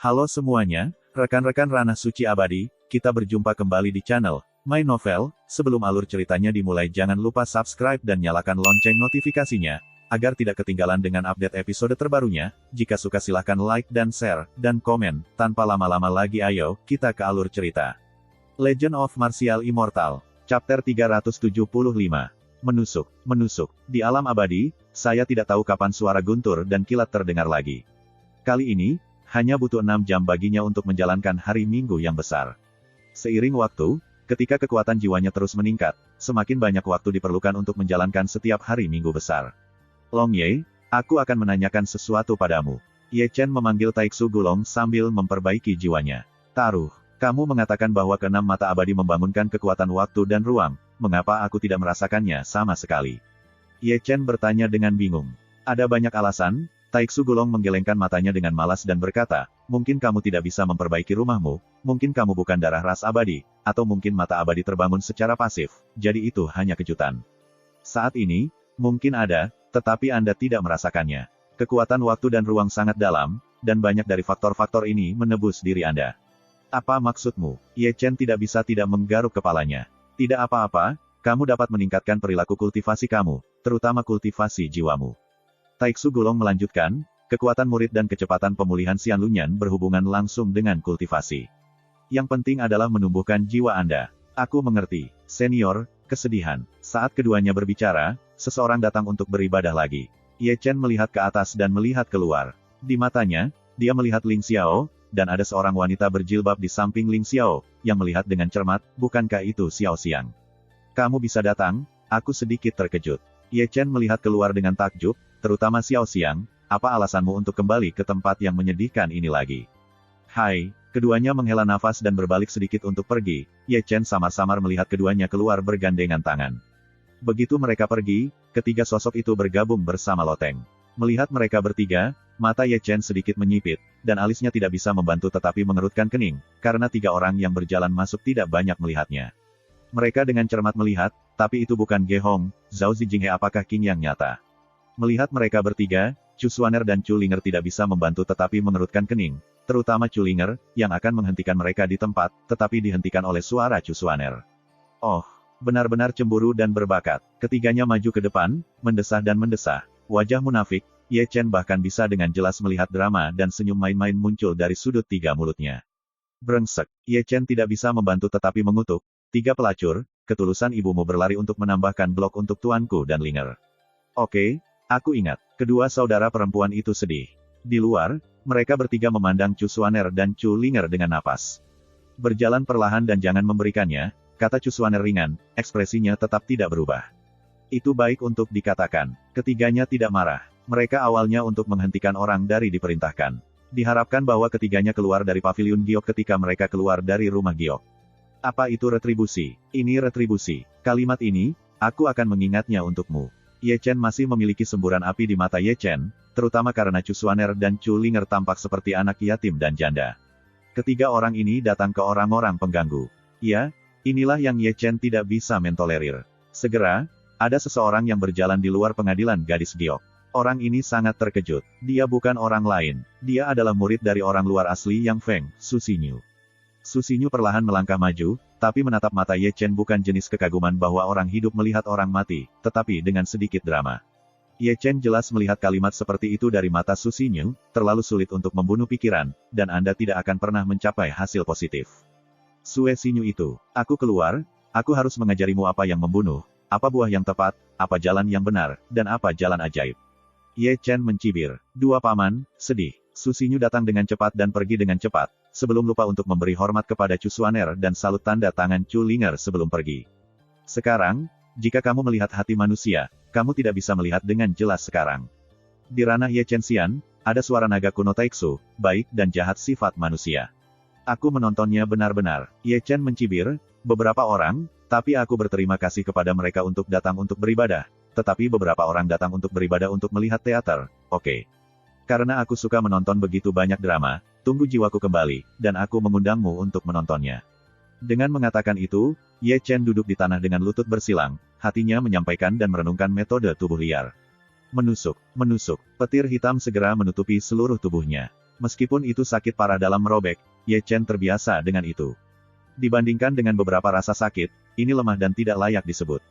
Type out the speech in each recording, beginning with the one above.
Halo semuanya, rekan-rekan Ranah Suci Abadi, kita berjumpa kembali di channel My Novel. Sebelum alur ceritanya dimulai, jangan lupa subscribe dan nyalakan lonceng notifikasinya, agar tidak ketinggalan dengan update episode terbarunya. Jika suka silahkan like dan share, dan komen. Tanpa lama-lama lagi ayo, kita ke alur cerita. Legend of Martial Immortal, Chapter 375. Menusuk. Di alam abadi, saya tidak tahu kapan suara guntur dan kilat terdengar lagi. Kali ini, hanya butuh 6 jam baginya untuk menjalankan hari Minggu yang besar. Seiring waktu, ketika kekuatan jiwanya terus meningkat, semakin banyak waktu diperlukan untuk menjalankan setiap hari Minggu besar. Long Ye, aku akan menanyakan sesuatu padamu. Ye Chen memanggil Taiksu Gulong sambil memperbaiki jiwanya. Taruh, kamu mengatakan bahwa keenam mata abadi membangunkan kekuatan waktu dan ruang, mengapa aku tidak merasakannya sama sekali? Ye Chen bertanya dengan bingung. Ada banyak alasan. Taiksu Gulong menggelengkan matanya dengan malas dan berkata, mungkin kamu tidak bisa memperbaiki rumahmu, mungkin kamu bukan darah ras abadi, atau mungkin mata abadi terbangun secara pasif, jadi itu hanya kejutan. Saat ini, mungkin ada, tetapi Anda tidak merasakannya. Kekuatan waktu dan ruang sangat dalam, dan banyak dari faktor-faktor ini menebus diri Anda. Apa maksudmu? Ye Chen tidak bisa tidak menggaruk kepalanya. Tidak apa-apa, kamu dapat meningkatkan perilaku kultivasi kamu, terutama kultivasi jiwamu. Taiksu Gulong melanjutkan, kekuatan murid dan kecepatan pemulihan Xian Lunyan berhubungan langsung dengan kultivasi. Yang penting adalah menumbuhkan jiwa Anda. Aku mengerti, senior. Kesedihan. Saat keduanya berbicara, seseorang datang untuk beribadah lagi. Ye Chen melihat ke atas dan melihat keluar. Di matanya, dia melihat Ling Xiao, dan ada seorang wanita berjilbab di samping Ling Xiao, yang melihat dengan cermat, bukankah itu Xiao Xiang? Kamu bisa datang? Aku sedikit terkejut. Ye Chen melihat keluar dengan takjub, terutama Xiao Xiang, apa alasanmu untuk kembali ke tempat yang menyedihkan ini lagi? Hai, keduanya menghela nafas dan berbalik sedikit untuk pergi. Ye Chen samar-samar melihat keduanya keluar bergandengan tangan. Begitu mereka pergi, ketiga sosok itu bergabung bersama Loteng. Melihat mereka bertiga, mata Ye Chen sedikit menyipit, dan alisnya tidak bisa membantu tetapi mengerutkan kening, karena tiga orang yang berjalan masuk tidak banyak melihatnya. Mereka dengan cermat melihat, tapi itu bukan Ge Hong, Zhao Zijinghe apakah King yang nyata. Melihat mereka bertiga, Chu Xuaner dan Chu Linger tidak bisa membantu tetapi mengerutkan kening, terutama Chu Linger, yang akan menghentikan mereka di tempat, tetapi dihentikan oleh suara Chu Xuaner. Oh, benar-benar cemburu dan berbakat. Ketiganya maju ke depan, mendesah dan mendesah. Wajah munafik, Ye Chen bahkan bisa dengan jelas melihat drama dan senyum main-main muncul dari sudut tiga mulutnya. Brengsek, Ye Chen tidak bisa membantu tetapi mengutuk, tiga pelacur, ketulusan ibumu berlari untuk menambahkan blok untuk tuanku dan Linger. Oke. Aku ingat, kedua saudara perempuan itu sedih. Di luar, mereka bertiga memandang Chu Xuaner dan Chu Linger dengan napas. Berjalan perlahan dan jangan memberikannya, kata Chu Xuaner ringan, ekspresinya tetap tidak berubah. Itu baik untuk dikatakan. Ketiganya tidak marah. Mereka awalnya untuk menghentikan orang dari diperintahkan. Diharapkan bahwa ketiganya keluar dari paviliun Giok ketika mereka keluar dari rumah Giok. Apa itu retribusi? Ini retribusi. Kalimat ini, aku akan mengingatnya untukmu. Ye Chen masih memiliki semburan api di mata Ye Chen, terutama karena Chu Xuaner dan Chu Linger tampak seperti anak yatim dan janda. Ketiga orang ini datang ke orang-orang pengganggu. Ya, inilah yang Ye Chen tidak bisa mentolerir. Segera, ada seseorang yang berjalan di luar pengadilan gadis Giok. Orang ini sangat terkejut. Dia bukan orang lain. Dia adalah murid dari orang luar asli Yang Feng, Su Xinyu. Su Xinyu perlahan melangkah maju, tapi menatap mata Ye Chen bukan jenis kekaguman bahwa orang hidup melihat orang mati, tetapi dengan sedikit drama. Ye Chen jelas melihat kalimat seperti itu dari mata Su Xinyu, terlalu sulit untuk membunuh pikiran, dan Anda tidak akan pernah mencapai hasil positif. Sue Xinyu itu, aku keluar, aku harus mengajarimu apa yang membunuh, apa buah yang tepat, apa jalan yang benar, dan apa jalan ajaib. Ye Chen mencibir, dua paman, sedih. Su Xinyu datang dengan cepat dan pergi dengan cepat, sebelum lupa untuk memberi hormat kepada Chu Xuaner dan salut tanda tangan Chu Linger sebelum pergi. Sekarang, jika kamu melihat hati manusia, kamu tidak bisa melihat dengan jelas sekarang. Di ranah Ye Chen Xian, ada suara naga kuno Taiksu, baik dan jahat sifat manusia. Aku menontonnya benar-benar. Ye Chen mencibir, beberapa orang, tapi aku berterima kasih kepada mereka untuk datang untuk beribadah, tetapi beberapa orang datang untuk beribadah untuk melihat teater, oke. Karena aku suka menonton begitu banyak drama, tunggu jiwaku kembali, dan aku mengundangmu untuk menontonnya. Dengan mengatakan itu, Ye Chen duduk di tanah dengan lutut bersilang, hatinya menyampaikan dan merenungkan metode tubuh liar. Menusuk. Petir hitam segera menutupi seluruh tubuhnya. Meskipun itu sakit parah dalam merobek, Ye Chen terbiasa dengan itu. Dibandingkan dengan beberapa rasa sakit, ini lemah dan tidak layak disebut.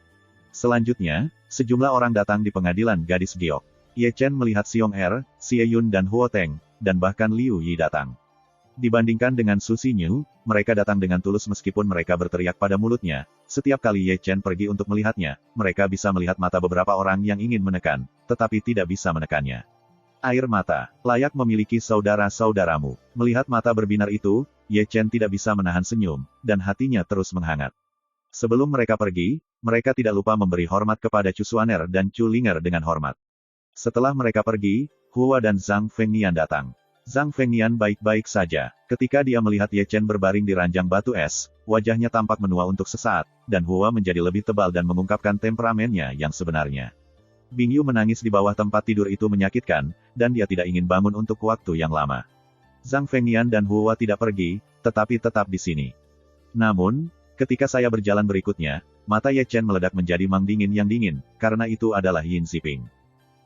Selanjutnya, sejumlah orang datang di pengadilan gadis giok. Ye Chen melihat Xiong Er, Xie Yun dan Huo Teng, dan bahkan Liu Yi datang. Dibandingkan dengan Su Xinyu, mereka datang dengan tulus meskipun mereka berteriak pada mulutnya. Setiap kali Ye Chen pergi untuk melihatnya, mereka bisa melihat mata beberapa orang yang ingin menekan, tetapi tidak bisa menekannya. Air mata, layak memiliki saudara-saudaramu. Melihat mata berbinar itu, Ye Chen tidak bisa menahan senyum, dan hatinya terus menghangat. Sebelum mereka pergi, mereka tidak lupa memberi hormat kepada Chu Xuaner dan Chu Linger dengan hormat. Setelah mereka pergi, Hua dan Zhang Fengnian datang. Zhang Fengnian baik-baik saja. Ketika dia melihat Ye Chen berbaring di ranjang batu es, wajahnya tampak menua untuk sesaat, dan Hua menjadi lebih tebal dan mengungkapkan temperamennya yang sebenarnya. Bingyu menangis di bawah tempat tidur itu menyakitkan, dan dia tidak ingin bangun untuk waktu yang lama. Zhang Fengnian dan Hua tidak pergi, tetapi tetap di sini. Namun, ketika saya berjalan berikutnya, mata Ye Chen meledak menjadi mang dingin yang dingin, karena itu adalah Yin Ziping.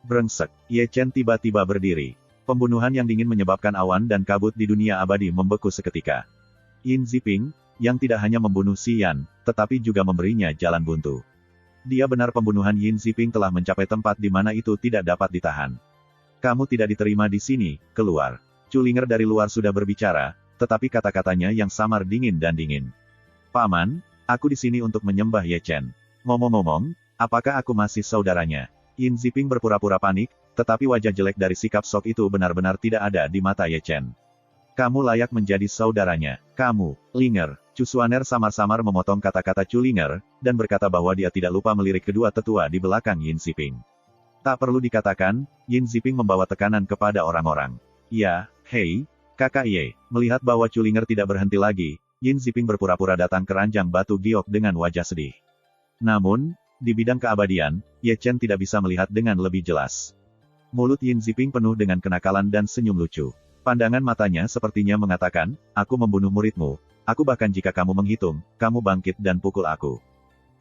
Brengsek, Ye Chen tiba-tiba berdiri. Pembunuhan yang dingin menyebabkan awan dan kabut di dunia abadi membeku seketika. Yin Ziping, yang tidak hanya membunuh Xian, tetapi juga memberinya jalan buntu. Dia benar pembunuhan Yin Ziping telah mencapai tempat di mana itu tidak dapat ditahan. Kamu tidak diterima di sini, keluar. Chu Linger dari luar sudah berbicara, tetapi kata-katanya yang samar dingin dan dingin. Paman, aku di sini untuk menyembah Ye Chen. Ngomong-ngomong, apakah aku masih saudaranya? Yin Ziping berpura-pura panik, tetapi wajah jelek dari sikap Sok itu benar-benar tidak ada di mata Ye Chen. Kamu layak menjadi saudaranya. Kamu, Linger. Chu Xuaner samar-samar memotong kata-kata Chu Linger, dan berkata bahwa dia tidak lupa melirik kedua tetua di belakang Yin Ziping. Tak perlu dikatakan, Yin Ziping membawa tekanan kepada orang-orang. Ya, hei, kakak Ye. Melihat bahwa Chu Linger tidak berhenti lagi, Yin Ziping berpura-pura datang ke ranjang batu giok dengan wajah sedih. Namun, di bidang keabadian, Ye Chen tidak bisa melihat dengan lebih jelas. Mulut Yin Ziping penuh dengan kenakalan dan senyum lucu. Pandangan matanya sepertinya mengatakan, aku membunuh muridmu. Aku bahkan jika kamu menghitung, kamu bangkit dan pukul aku.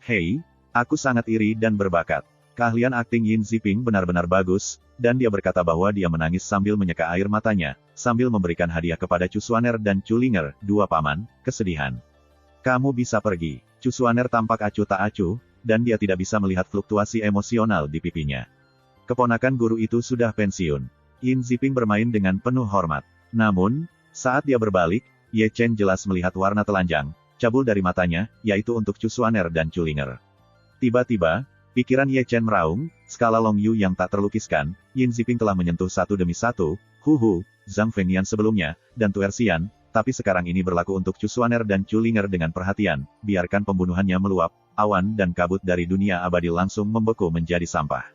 Hei, aku sangat iri dan berbakat. Keahlian akting Yin Ziping benar-benar bagus, dan dia berkata bahwa dia menangis sambil menyeka air matanya, sambil memberikan hadiah kepada Chu Xuaner dan Chu Linger, dua paman, kesedihan. Kamu bisa pergi. Chu Xuaner tampak acuh tak acuh, dan dia tidak bisa melihat fluktuasi emosional di pipinya. Keponakan guru itu sudah pensiun. Yin Ziping bermain dengan penuh hormat. Namun, saat dia berbalik, Ye Chen jelas melihat warna telanjang, cabul dari matanya, yaitu untuk Chu Xuaner dan Chu Linger. Tiba-tiba, pikiran Ye Chen meraung, skala Long Yu yang tak terlukiskan, Yin Ziping telah menyentuh satu demi satu, Zhang Fengnian sebelumnya, dan Tuer Xian, tapi sekarang ini berlaku untuk Chu Xuaner dan Chu Linger dengan perhatian, biarkan pembunuhannya meluap, awan dan kabut dari dunia abadi langsung membeku menjadi sampah.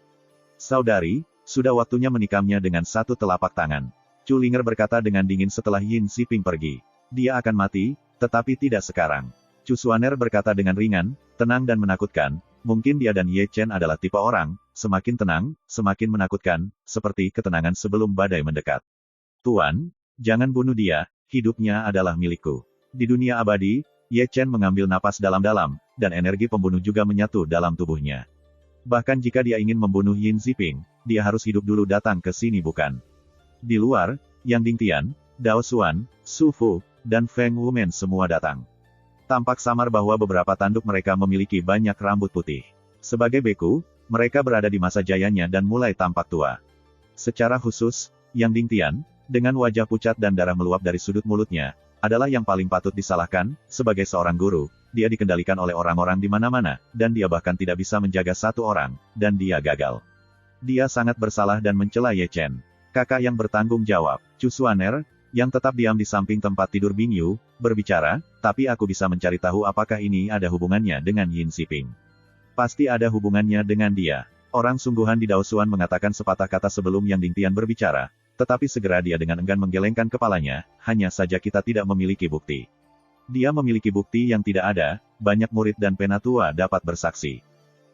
Saudari, sudah waktunya menikamnya dengan satu telapak tangan. Chu Linger berkata dengan dingin setelah Yin Ziping pergi. Dia akan mati, tetapi tidak sekarang. Chu Xuaner berkata dengan ringan, tenang dan menakutkan, mungkin dia dan Ye Chen adalah tipe orang, semakin tenang, semakin menakutkan, seperti ketenangan sebelum badai mendekat. Tuan, jangan bunuh dia, hidupnya adalah milikku. Di dunia abadi, Ye Chen mengambil napas dalam-dalam, dan energi pembunuh juga menyatu dalam tubuhnya. Bahkan jika dia ingin membunuh Yin Ziping, dia harus hidup dulu datang ke sini bukan? Di luar, Yang Dingtian, Dao Xuan, Su Fu, dan Feng Wumen semua datang. Tampak samar bahwa beberapa tanduk mereka memiliki banyak rambut putih. Sebagai beku, mereka berada di masa jayanya dan mulai tampak tua. Secara khusus, Yang Dingtian, dengan wajah pucat dan darah meluap dari sudut mulutnya, adalah yang paling patut disalahkan. Sebagai seorang guru, dia dikendalikan oleh orang-orang di mana-mana, dan dia bahkan tidak bisa menjaga satu orang, dan dia gagal. Dia sangat bersalah dan mencela Ye Chen. Kakak yang bertanggung jawab, Chu Xuaner, yang tetap diam di samping tempat tidur Bingyu, berbicara, tapi aku bisa mencari tahu apakah ini ada hubungannya dengan Yin Ziping. Pasti ada hubungannya dengan dia. Orang sungguhan di Daosuan mengatakan sepatah kata sebelum Yang Dingtian berbicara, tetapi segera dia dengan enggan menggelengkan kepalanya, hanya saja kita tidak memiliki bukti. Dia memiliki bukti yang tidak ada, banyak murid dan penatua dapat bersaksi.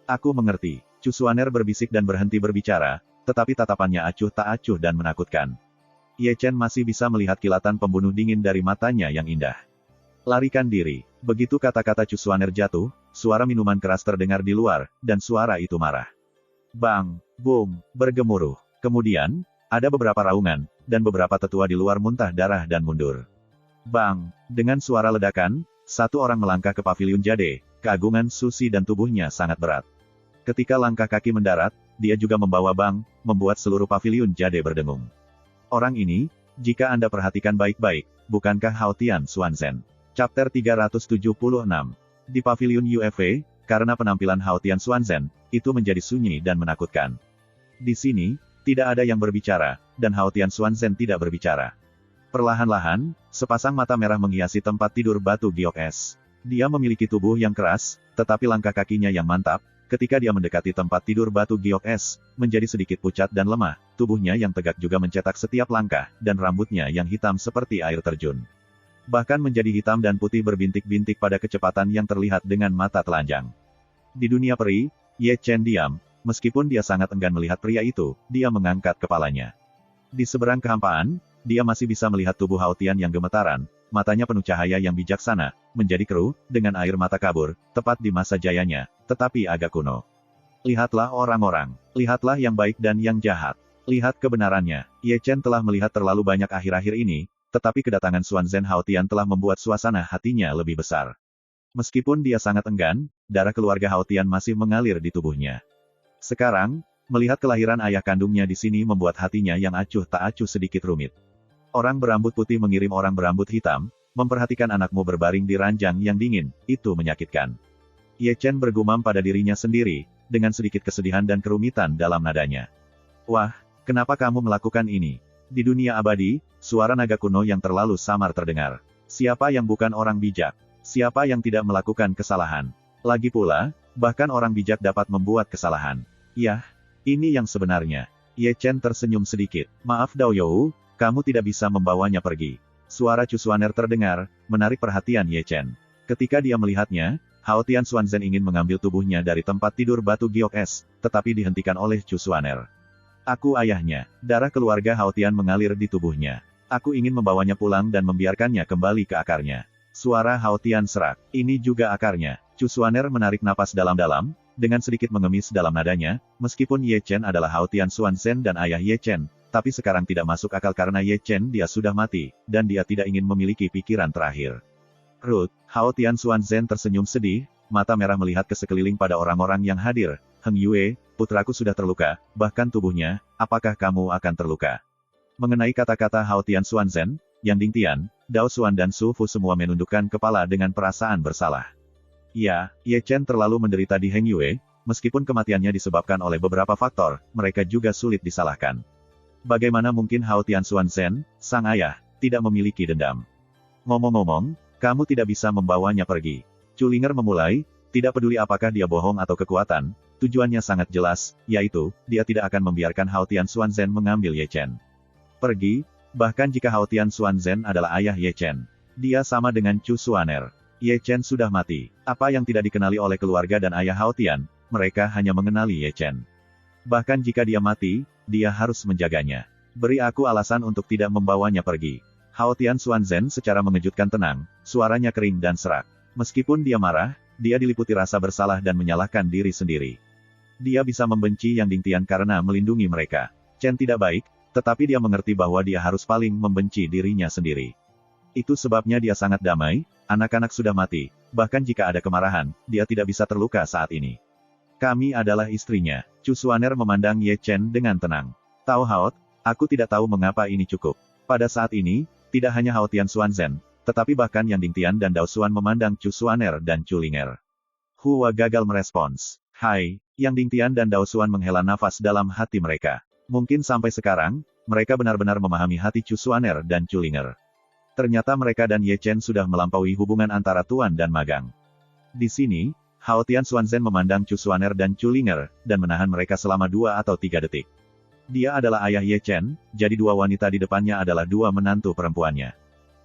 Aku mengerti. Chu Xuaner berbisik dan berhenti berbicara, tetapi tatapannya acuh tak acuh dan menakutkan. Ye Chen masih bisa melihat kilatan pembunuh dingin dari matanya yang indah. Larikan diri. Begitu kata-kata Chu Xuaner jatuh, suara minuman keras terdengar di luar, dan suara itu marah. Bang, boom, bergemuruh. Kemudian, Ada beberapa raungan, dan beberapa tetua di luar muntah darah dan mundur. Bang! Dengan suara ledakan, satu orang melangkah ke paviliun Jade, keagungan Susi dan tubuhnya sangat berat. Ketika langkah kaki mendarat, dia juga membawa bang, membuat seluruh paviliun Jade berdengung. Orang ini, jika Anda perhatikan baik-baik, bukankah Hao Tian Xuanzhen? Chapter 376. Di paviliun UFA, karena penampilan Hao Tian Xuanzhen, itu menjadi sunyi dan menakutkan. Di sini, tidak ada yang berbicara, dan Hao Tian Xuanzhen tidak berbicara. Perlahan-lahan, sepasang mata merah menghiasi tempat tidur batu giok es. Dia memiliki tubuh yang keras, tetapi langkah kakinya yang mantap. Ketika dia mendekati tempat tidur batu giok es, menjadi sedikit pucat dan lemah, tubuhnya yang tegak juga mencetak setiap langkah, dan rambutnya yang hitam seperti air terjun. Bahkan menjadi hitam dan putih berbintik-bintik pada kecepatan yang terlihat dengan mata telanjang. Di dunia peri, Ye Chen diam. Meskipun dia sangat enggan melihat pria itu, dia mengangkat kepalanya. Di seberang kehampaan, dia masih bisa melihat tubuh Hao Tian yang gemetaran, matanya penuh cahaya yang bijaksana, menjadi keruh, dengan air mata kabur, tepat di masa jayanya, tetapi agak kuno. Lihatlah orang-orang, lihatlah yang baik dan yang jahat. Lihat kebenarannya, Ye Chen telah melihat terlalu banyak akhir-akhir ini, tetapi kedatangan Xuanzhen Hao Tian telah membuat suasana hatinya lebih besar. Meskipun dia sangat enggan, darah keluarga Hao Tian masih mengalir di tubuhnya. Sekarang, melihat kelahiran ayah kandungnya di sini membuat hatinya yang acuh tak acuh sedikit rumit. Orang berambut putih mengirim orang berambut hitam, memperhatikan anakmu berbaring di ranjang yang dingin, itu menyakitkan. Ye Chen bergumam pada dirinya sendiri, dengan sedikit kesedihan dan kerumitan dalam nadanya. Wah, kenapa kamu melakukan ini? Di dunia abadi, suara naga kuno yang terlalu samar terdengar. Siapa yang bukan orang bijak? Siapa yang tidak melakukan kesalahan? Lagi pula, bahkan orang bijak dapat membuat kesalahan. Yah, ini yang sebenarnya. Ye Chen tersenyum sedikit. Maaf Dao You, kamu tidak bisa membawanya pergi. Suara Chu Xuaner terdengar, menarik perhatian Ye Chen. Ketika dia melihatnya, Hao Tian Xuanzhen ingin mengambil tubuhnya dari tempat tidur batu giok es, tetapi dihentikan oleh Chu Xuaner. Aku ayahnya. Darah keluarga Hao Tian mengalir di tubuhnya. Aku ingin membawanya pulang dan membiarkannya kembali ke akarnya. Suara Hao Tian serak. Ini juga akarnya. Chu Xuaner menarik napas dalam-dalam, dengan sedikit mengemis dalam nadanya, meskipun Ye Chen adalah Hao Tian Xuanzhen dan ayah Ye Chen, tapi sekarang tidak masuk akal karena Ye Chen dia sudah mati, dan dia tidak ingin memiliki pikiran terakhir. Ruth, Hao Tian Xuanzhen tersenyum sedih, mata merah melihat ke sekeliling pada orang-orang yang hadir. Heng Yue, putraku sudah terluka, bahkan tubuhnya, apakah kamu akan terluka? Mengenai kata-kata Hao Tian Xuanzhen, Yang Dingtian, Dao Xuan dan Su Fu semua menundukkan kepala dengan perasaan bersalah. Ya, Ye Chen terlalu menderita di Heng Yue, meskipun kematiannya disebabkan oleh beberapa faktor, mereka juga sulit disalahkan. Bagaimana mungkin Hao Tian Xuanzhen, sang ayah, tidak memiliki dendam? Ngomong-ngomong, kamu tidak bisa membawanya pergi. Chu Linger memulai, tidak peduli apakah dia bohong atau kekuatan, tujuannya sangat jelas, yaitu, dia tidak akan membiarkan Hao Tian Xuanzhen mengambil Ye Chen. Pergi, bahkan jika Hao Tian Xuanzhen adalah ayah Ye Chen. Dia sama dengan Chu Xuaner. Ye Chen sudah mati. Apa yang tidak dikenali oleh keluarga dan ayah Hao Tian, mereka hanya mengenali Ye Chen. Bahkan jika dia mati, dia harus menjaganya. Beri aku alasan untuk tidak membawanya pergi. Hao Tian Xuanzhen secara mengejutkan tenang, suaranya kering dan serak. Meskipun dia marah, dia diliputi rasa bersalah dan menyalahkan diri sendiri. Dia bisa membenci Yang Dingtian karena melindungi mereka. Chen tidak baik, tetapi dia mengerti bahwa dia harus paling membenci dirinya sendiri. Itu sebabnya dia sangat damai, anak-anak sudah mati, bahkan jika ada kemarahan, dia tidak bisa terluka saat ini. Kami adalah istrinya. Chu Xuaner memandang Ye Chen dengan tenang. Tao Hao, aku tidak tahu mengapa ini cukup. Pada saat ini, tidak hanya Hao Tian Xuanzhen, tetapi bahkan Yang Dingtian dan Dao Xuan memandang Chu Xuaner dan Chu Linger. Hua gagal merespons. Hai, Yang Dingtian dan Dao Xuan menghela nafas dalam hati mereka. Mungkin sampai sekarang, mereka benar-benar memahami hati Chu Xuaner dan Chu Linger. Ternyata mereka dan Ye Chen sudah melampaui hubungan antara tuan dan magang. Di sini, Hao Tian Xuanzhen memandang Chu Xuaner dan Chu Linger, dan menahan mereka selama 2 atau 3 detik. Dia adalah ayah Ye Chen, jadi dua wanita di depannya adalah dua menantu perempuannya.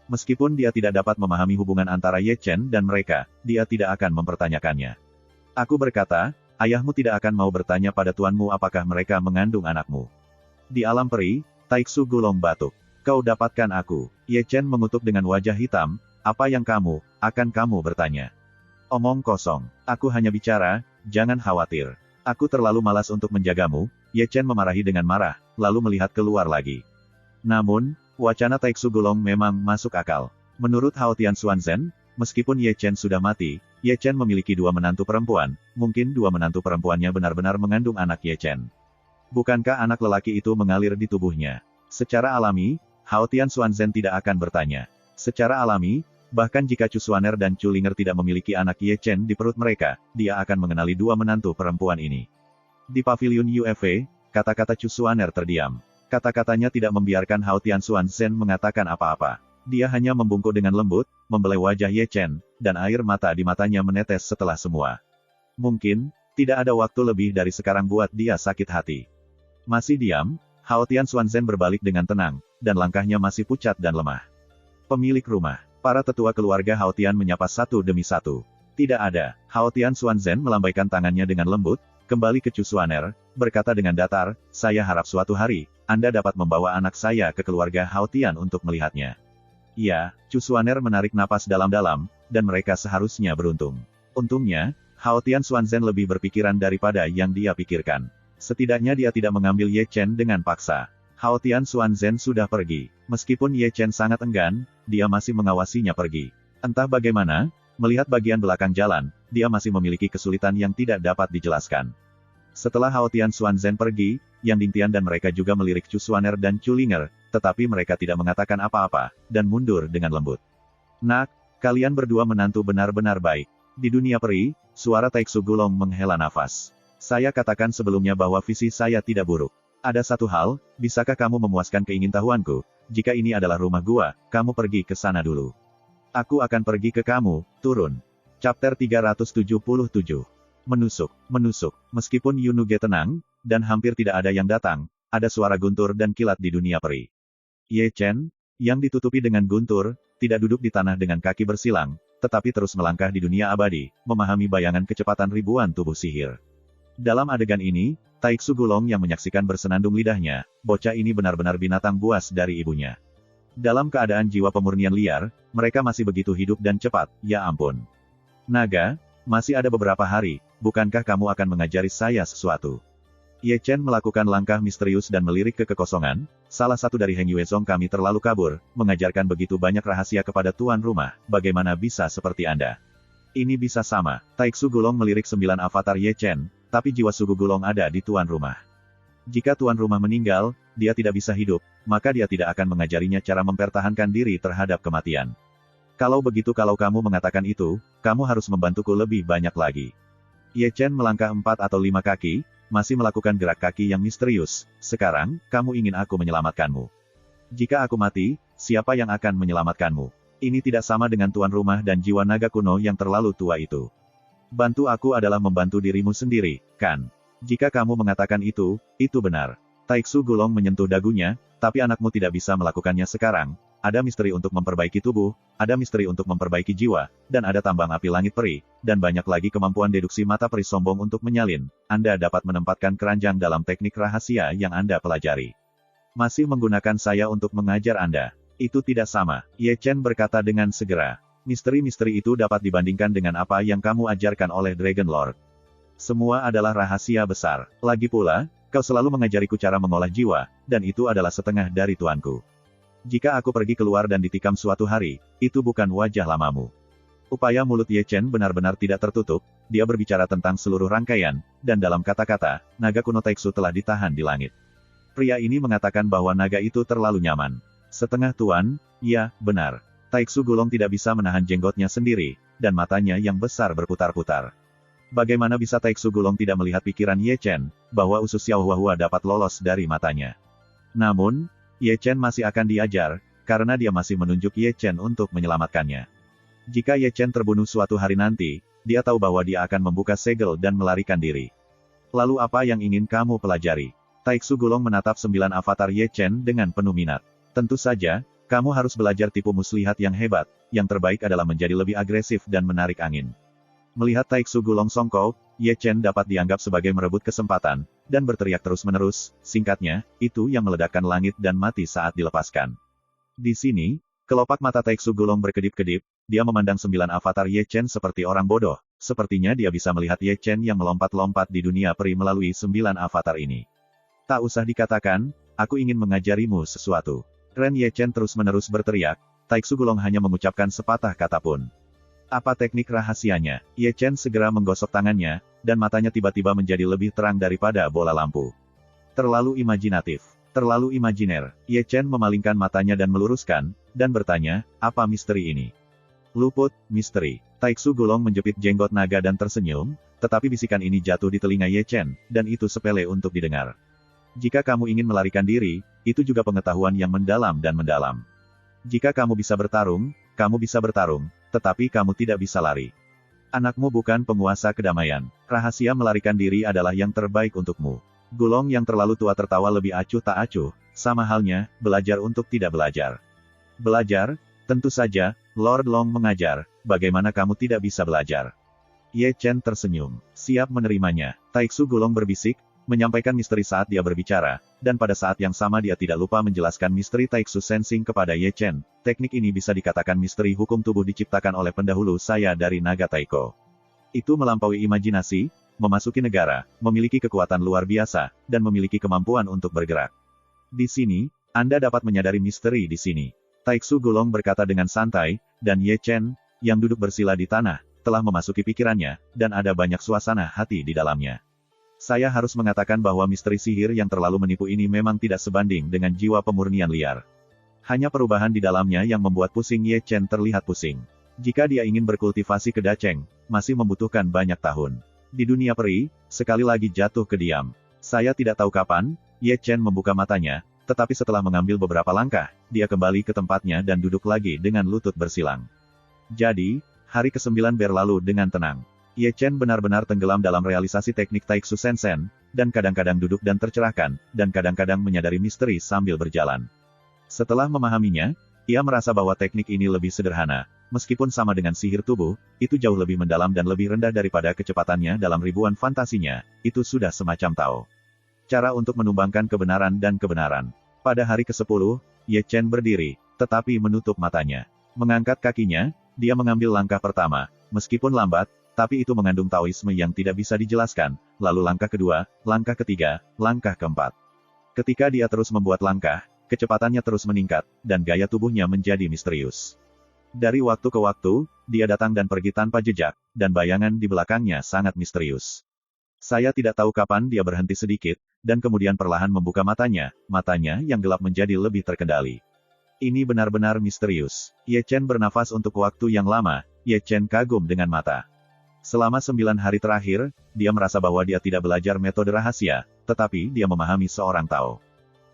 Meskipun dia tidak dapat memahami hubungan antara Ye Chen dan mereka, dia tidak akan mempertanyakannya. Aku berkata, ayahmu tidak akan mau bertanya pada tuanmu apakah mereka mengandung anakmu. Di alam peri, Taiksu Gulong batuk. Kau dapatkan aku. Ye Chen mengutuk dengan wajah hitam, apa yang akan kamu bertanya? Omong kosong. Aku hanya bicara, jangan khawatir. Aku terlalu malas untuk menjagamu. Ye Chen memarahi dengan marah, lalu melihat keluar lagi. Namun, wacana Taiksu Gulong memang masuk akal. Menurut Hao Tian Xuanzhen, meskipun Ye Chen sudah mati, Ye Chen memiliki dua menantu perempuan, mungkin dua menantu perempuannya benar-benar mengandung anak Ye Chen. Bukankah anak lelaki itu mengalir di tubuhnya? Secara alami, Hao Tian Xuanzhen tidak akan bertanya. Secara alami, bahkan jika Chu Xuaner dan Chu Linger tidak memiliki anak Ye Chen di perut mereka, dia akan mengenali dua menantu perempuan ini. Di pavilion UFA, kata-kata Chu Xuaner terdiam. Kata-katanya tidak membiarkan Hao Tian Xuanzhen mengatakan apa-apa. Dia hanya membungkuk dengan lembut, membelai wajah Ye Chen, dan air mata di matanya menetes setelah semua. Mungkin, tidak ada waktu lebih dari sekarang buat dia sakit hati. Masih diam, Hao Tian Xuanzhen berbalik dengan tenang, dan langkahnya masih pucat dan lemah. Pemilik rumah. Para tetua keluarga Hao Tian menyapa satu demi satu. Tidak ada. Hao Tian Xuanzhen melambaikan tangannya dengan lembut, kembali ke Chu Xuaner, berkata dengan datar, saya harap suatu hari, Anda dapat membawa anak saya ke keluarga Hao Tian untuk melihatnya. Ya, Chu Xuaner menarik napas dalam-dalam, dan mereka seharusnya beruntung. Untungnya, Hao Tian Xuanzhen lebih berpikiran daripada yang dia pikirkan. Setidaknya dia tidak mengambil Ye Chen dengan paksa. Hao Tian Xuanzhen sudah pergi. Meskipun Ye Chen sangat enggan, dia masih mengawasinya pergi. Entah bagaimana, melihat bagian belakang jalan, dia masih memiliki kesulitan yang tidak dapat dijelaskan. Setelah Hao Tian Xuanzhen pergi, Yang Dingtian dan mereka juga melirik Chu Xuaner dan Chu Linger, tetapi mereka tidak mengatakan apa-apa, dan mundur dengan lembut. Nak, kalian berdua menantu benar-benar baik. Di dunia peri, suara Taiksu Gulong menghela nafas. Saya katakan sebelumnya bahwa visi saya tidak buruk. Ada satu hal, bisakah kamu memuaskan keingintahuanku? Jika ini adalah rumah gua, kamu pergi ke sana dulu. Aku akan pergi ke kamu, turun. Chapter 377. Menusuk. Meskipun Yunuge tenang, dan hampir tidak ada yang datang, ada suara guntur dan kilat di dunia peri. Ye Chen, yang ditutupi dengan guntur, tidak duduk di tanah dengan kaki bersilang, tetapi terus melangkah di dunia abadi, memahami bayangan kecepatan ribuan tubuh sihir. Dalam adegan ini, Taiksu Gulong yang menyaksikan bersenandung lidahnya, bocah ini benar-benar binatang buas dari ibunya. Dalam keadaan jiwa pemurnian liar, mereka masih begitu hidup dan cepat, ya ampun. Naga, masih ada beberapa hari, bukankah kamu akan mengajari saya sesuatu? Ye Chen melakukan langkah misterius dan melirik ke kekosongan, salah satu dari Heng Yuezong kami terlalu kabur, mengajarkan begitu banyak rahasia kepada tuan rumah, bagaimana bisa seperti Anda? Ini bisa sama. Taiksu Gulong melirik 9 avatar Ye Chen, tapi jiwa suku Gulong ada di tuan rumah. Jika tuan rumah meninggal, dia tidak bisa hidup, maka dia tidak akan mengajarinya cara mempertahankan diri terhadap kematian. Kalau begitu kalau kamu mengatakan itu, kamu harus membantuku lebih banyak lagi. Ye Chen melangkah 4 atau 5 kaki, masih melakukan gerak kaki yang misterius. Sekarang, kamu ingin aku menyelamatkanmu. Jika aku mati, siapa yang akan menyelamatkanmu? Ini tidak sama dengan tuan rumah dan jiwa naga kuno yang terlalu tua itu. Bantu aku adalah membantu dirimu sendiri, kan? Jika kamu mengatakan itu benar. Taiksu Gulong menyentuh dagunya, tapi anakmu tidak bisa melakukannya sekarang. Ada misteri untuk memperbaiki tubuh, ada misteri untuk memperbaiki jiwa, dan ada tambang api langit peri, dan banyak lagi kemampuan deduksi mata peri sombong untuk menyalin. Anda dapat menempatkan keranjang dalam teknik rahasia yang Anda pelajari. Masih menggunakan saya untuk mengajar Anda. Itu tidak sama, Ye Chen berkata dengan segera. Misteri-misteri itu dapat dibandingkan dengan apa yang kamu ajarkan oleh Dragon Lord. Semua adalah rahasia besar. Lagi pula, kau selalu mengajariku cara mengolah jiwa, dan itu adalah setengah dari tuanku. Jika aku pergi keluar dan ditikam suatu hari, itu bukan wajah lamamu. Upaya mulut Ye Chen benar-benar tidak tertutup, dia berbicara tentang seluruh rangkaian, dan dalam kata-kata, naga kuno Taiksu telah ditahan di langit. Pria ini mengatakan bahwa naga itu terlalu nyaman. Setengah tuan, ya, benar. Taiksu Gulong tidak bisa menahan jenggotnya sendiri, dan matanya yang besar berputar-putar. Bagaimana bisa Taiksu Gulong tidak melihat pikiran Ye Chen, bahwa usus Xiao Huahua dapat lolos dari matanya. Namun, Ye Chen masih akan diajar, karena dia masih menunjuk Ye Chen untuk menyelamatkannya. Jika Ye Chen terbunuh suatu hari nanti, dia tahu bahwa dia akan membuka segel dan melarikan diri. Lalu apa yang ingin kamu pelajari? Taiksu Gulong menatap 9 avatar Ye Chen dengan penuh minat. Tentu saja, kamu harus belajar tipu muslihat yang hebat, yang terbaik adalah menjadi lebih agresif dan menarik angin. Melihat Taiksu Gulong songkok, Ye Chen dapat dianggap sebagai merebut kesempatan, dan berteriak terus-menerus, singkatnya, itu yang meledakkan langit dan mati saat dilepaskan. Di sini, kelopak mata Taiksu Gulong berkedip-kedip, dia memandang 9 avatar Ye Chen seperti orang bodoh, sepertinya dia bisa melihat Ye Chen yang melompat-lompat di dunia peri melalui 9 avatar ini. Tak usah dikatakan, aku ingin mengajarimu sesuatu. Ren Ye Chen terus-menerus berteriak, Taiksu Gulong hanya mengucapkan sepatah kata pun. Apa teknik rahasianya? Ye Chen segera menggosok tangannya, dan matanya tiba-tiba menjadi lebih terang daripada bola lampu. Terlalu imajinatif. Terlalu imajiner. Ye Chen memalingkan matanya dan meluruskan, dan bertanya, apa misteri ini? Luput, misteri. Taiksu Gulong menjepit jenggot naga dan tersenyum, tetapi bisikan ini jatuh di telinga Ye Chen, dan itu sepele untuk didengar. Jika kamu ingin melarikan diri, itu juga pengetahuan yang mendalam dan mendalam. Jika kamu bisa bertarung, tetapi kamu tidak bisa lari. Anakmu bukan penguasa kedamaian. Rahasia melarikan diri adalah yang terbaik untukmu. Gulong yang terlalu tua tertawa lebih acuh tak acuh, sama halnya, belajar untuk tidak belajar. Belajar? Tentu saja, Lord Long mengajar, bagaimana kamu tidak bisa belajar? Ye Chen tersenyum, siap menerimanya. Taiksu Gulong berbisik, menyampaikan misteri saat dia berbicara, dan pada saat yang sama dia tidak lupa menjelaskan misteri Taiksu Sensing kepada Ye Chen. Teknik ini bisa dikatakan misteri hukum tubuh diciptakan oleh pendahulu saya dari Naga Taiko. Itu melampaui imajinasi, memasuki negara, memiliki kekuatan luar biasa, dan memiliki kemampuan untuk bergerak. Di sini, Anda dapat menyadari misteri di sini. Taiksu Gulong berkata dengan santai, dan Ye Chen, yang duduk bersila di tanah, telah memasuki pikirannya, dan ada banyak suasana hati di dalamnya. Saya harus mengatakan bahwa misteri sihir yang terlalu menipu ini memang tidak sebanding dengan jiwa pemurnian liar. Hanya perubahan di dalamnya yang membuat pusing Ye Chen terlihat pusing. Jika dia ingin berkultivasi kedaceng, masih membutuhkan banyak tahun. Di dunia peri, sekali lagi jatuh ke diam. Saya tidak tahu kapan, Ye Chen membuka matanya, tetapi setelah mengambil beberapa langkah, dia kembali ke tempatnya dan duduk lagi dengan lutut bersilang. Jadi, hari ke-9 berlalu dengan tenang. Ye Chen benar-benar tenggelam dalam realisasi teknik Taiksu Sensen, dan kadang-kadang duduk dan tercerahkan, dan kadang-kadang menyadari misteri sambil berjalan. Setelah memahaminya, ia merasa bahwa teknik ini lebih sederhana. Meskipun sama dengan sihir tubuh, itu jauh lebih mendalam dan lebih rendah daripada kecepatannya dalam ribuan fantasinya, itu sudah semacam Tao. Cara untuk menumbangkan kebenaran dan kebenaran. Pada hari ke-10, Ye Chen berdiri, tetapi menutup matanya. Mengangkat kakinya, dia mengambil langkah pertama, meskipun lambat, tapi itu mengandung Taoisme yang tidak bisa dijelaskan, lalu langkah kedua, langkah ketiga, langkah keempat. Ketika dia terus membuat langkah, kecepatannya terus meningkat, dan gaya tubuhnya menjadi misterius. Dari waktu ke waktu, dia datang dan pergi tanpa jejak, dan bayangan di belakangnya sangat misterius. Saya tidak tahu kapan dia berhenti sedikit, dan kemudian perlahan membuka matanya yang gelap menjadi lebih terkendali. Ini benar-benar misterius. Ye Chen bernafas untuk waktu yang lama, Ye Chen kagum dengan mata. Selama 9 hari terakhir, dia merasa bahwa dia tidak belajar metode rahasia, tetapi dia memahami seorang Tao.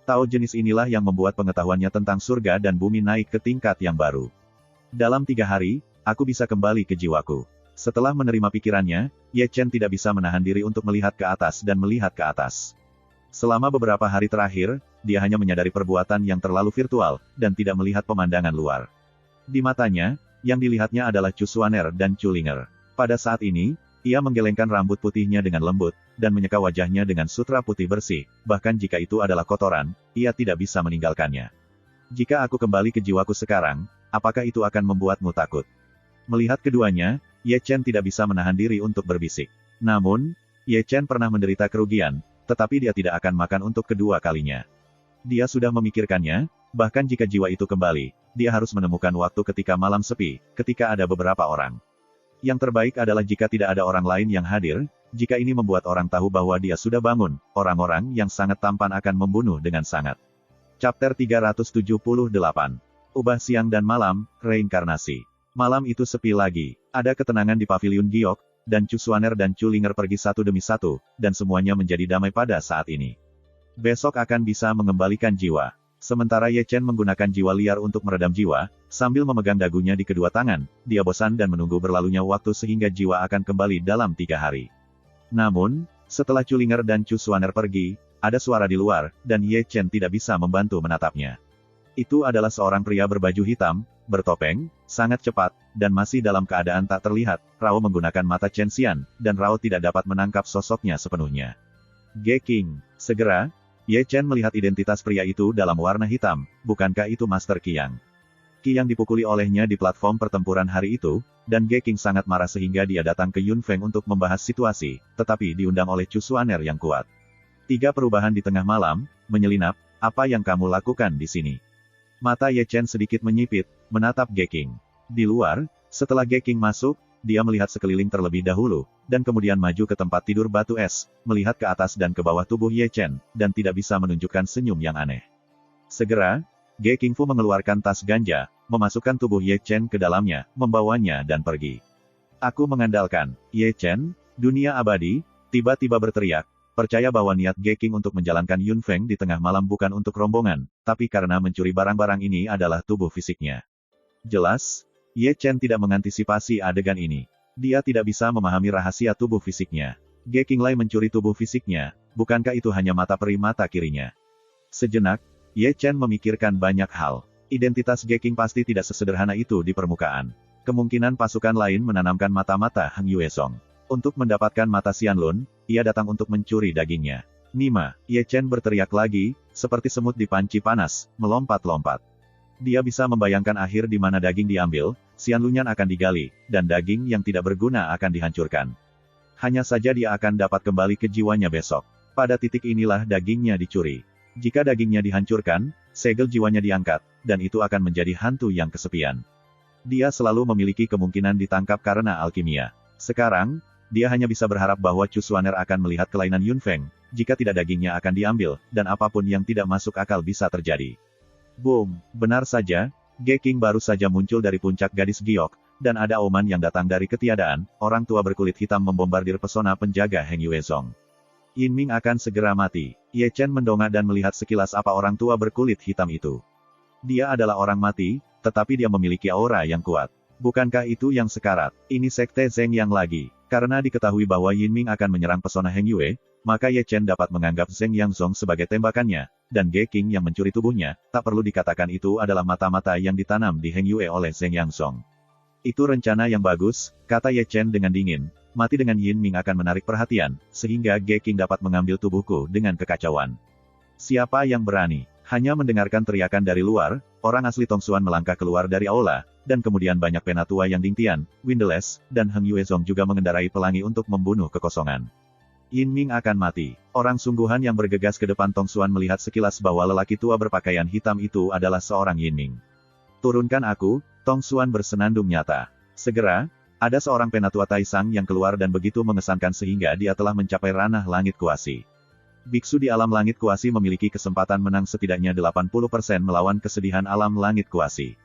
Tao jenis inilah yang membuat pengetahuannya tentang surga dan bumi naik ke tingkat yang baru. Dalam 3 hari, aku bisa kembali ke jiwaku. Setelah menerima pikirannya, Ye Chen tidak bisa menahan diri untuk melihat ke atas dan melihat ke atas. Selama beberapa hari terakhir, dia hanya menyadari perbuatan yang terlalu virtual, dan tidak melihat pemandangan luar. Di matanya, yang dilihatnya adalah Chu Xuaner dan Chu Linger. Pada saat ini, ia menggelengkan rambut putihnya dengan lembut, dan menyeka wajahnya dengan sutra putih bersih, bahkan jika itu adalah kotoran, ia tidak bisa meninggalkannya. Jika aku kembali ke jiwaku sekarang, apakah itu akan membuatmu takut? Melihat keduanya, Ye Chen tidak bisa menahan diri untuk berbisik. Namun, Ye Chen pernah menderita kerugian, tetapi dia tidak akan makan untuk kedua kalinya. Dia sudah memikirkannya, bahkan jika jiwa itu kembali, dia harus menemukan waktu ketika malam sepi, ketika ada beberapa orang. Yang terbaik adalah jika tidak ada orang lain yang hadir, jika ini membuat orang tahu bahwa dia sudah bangun, orang-orang yang sangat tampan akan membunuh dengan sangat. Chapter 378. Ubah siang dan malam, reinkarnasi. Malam itu sepi lagi. Ada ketenangan di pavilion Giok, dan Chu Xuaner dan Chu Linger pergi satu demi satu, dan semuanya menjadi damai pada saat ini. Besok akan bisa mengembalikan jiwa. Sementara Ye Chen menggunakan jiwa liar untuk meredam jiwa, sambil memegang dagunya di kedua tangan, dia bosan dan menunggu berlalunya waktu sehingga jiwa akan kembali dalam 3 hari. Namun, setelah Chu Linger dan Chu Xuaner pergi, ada suara di luar, dan Ye Chen tidak bisa membantu menatapnya. Itu adalah seorang pria berbaju hitam, bertopeng, sangat cepat, dan masih dalam keadaan tak terlihat. Rao menggunakan mata Chen Xian, dan Rao tidak dapat menangkap sosoknya sepenuhnya. Ge King. Segera, Ye Chen melihat identitas pria itu dalam warna hitam, bukankah itu Master Qiang? Qiang dipukuli olehnya di platform pertempuran hari itu, dan Ge King sangat marah sehingga dia datang ke Yun Feng untuk membahas situasi, tetapi diundang oleh Chu Xuaner yang kuat. 3 perubahan di tengah malam, menyelinap, apa yang kamu lakukan di sini? Mata Ye Chen sedikit menyipit, menatap Geking. Di luar, setelah Geking masuk, dia melihat sekeliling terlebih dahulu, dan kemudian maju ke tempat tidur batu es, melihat ke atas dan ke bawah tubuh Ye Chen, dan tidak bisa menunjukkan senyum yang aneh. Segera, Ge Qingfu mengeluarkan tas ganja, memasukkan tubuh Ye Chen ke dalamnya, membawanya dan pergi. Aku mengandalkan, Ye Chen, dunia abadi, tiba-tiba berteriak, percaya bahwa niat Ge Qing untuk menjalankan Yun Feng di tengah malam bukan untuk rombongan, tapi karena mencuri barang-barang ini adalah tubuh fisiknya. Jelas, Ye Chen tidak mengantisipasi adegan ini. Dia tidak bisa memahami rahasia tubuh fisiknya. Ge Qinglai mencuri tubuh fisiknya, bukankah itu hanya mata peri mata kirinya? Sejenak, Ye Chen memikirkan banyak hal. Identitas Ge Qing pasti tidak sesederhana itu di permukaan. Kemungkinan pasukan lain menanamkan mata-mata Heng Yuezong. Untuk mendapatkan mata Xianlun, ia datang untuk mencuri dagingnya. Nima, Ye Chen berteriak lagi, seperti semut di panci panas, melompat-lompat. Dia bisa membayangkan akhir di mana daging diambil, Xianlunyan akan digali, dan daging yang tidak berguna akan dihancurkan. Hanya saja dia akan dapat kembali ke jiwanya besok. Pada titik inilah dagingnya dicuri. Jika dagingnya dihancurkan, segel jiwanya diangkat, dan itu akan menjadi hantu yang kesepian. Dia selalu memiliki kemungkinan ditangkap karena alkimia. Sekarang, dia hanya bisa berharap bahwa Chu Xuaner akan melihat kelainan Yun Feng, jika tidak dagingnya akan diambil, dan apapun yang tidak masuk akal bisa terjadi. Boom, benar saja, Ge Qing baru saja muncul dari puncak gadis giok, dan ada oman yang datang dari ketiadaan, orang tua berkulit hitam membombardir pesona penjaga Heng Yuezong. Yin Ming akan segera mati. Ye Chen mendongak dan melihat sekilas apa orang tua berkulit hitam itu. Dia adalah orang mati, tetapi dia memiliki aura yang kuat. Bukankah itu yang sekarat? Ini sekte Zheng Yang lagi. Karena diketahui bahwa Yin Ming akan menyerang pesona Heng Yue, maka Ye Chen dapat menganggap Zheng Yang Zong sebagai tembakannya, dan Ge Qing yang mencuri tubuhnya, tak perlu dikatakan itu adalah mata-mata yang ditanam di Heng Yue oleh Zheng Yang Zong. Itu rencana yang bagus, kata Ye Chen dengan dingin. Mati dengan Yin Ming akan menarik perhatian, sehingga Ge Qing dapat mengambil tubuhku dengan kekacauan. Siapa yang berani? Hanya mendengarkan teriakan dari luar, orang asli Tongsuan melangkah keluar dari aula, dan kemudian banyak penatua yang Dingtian, Windeles, dan Heng Yuezong juga mengendarai pelangi untuk membunuh kekosongan. Yin Ming akan mati. Orang sungguhan yang bergegas ke depan Tongsuan melihat sekilas bahwa lelaki tua berpakaian hitam itu adalah seorang Yin Ming. Turunkan aku, Tongsuan bersenandung nyata. Segera, ada seorang penatua Taisang yang keluar dan begitu mengesankan sehingga dia telah mencapai ranah langit kuasi. Biksu di alam langit kuasi memiliki kesempatan menang setidaknya 80% melawan kesedihan alam langit kuasi.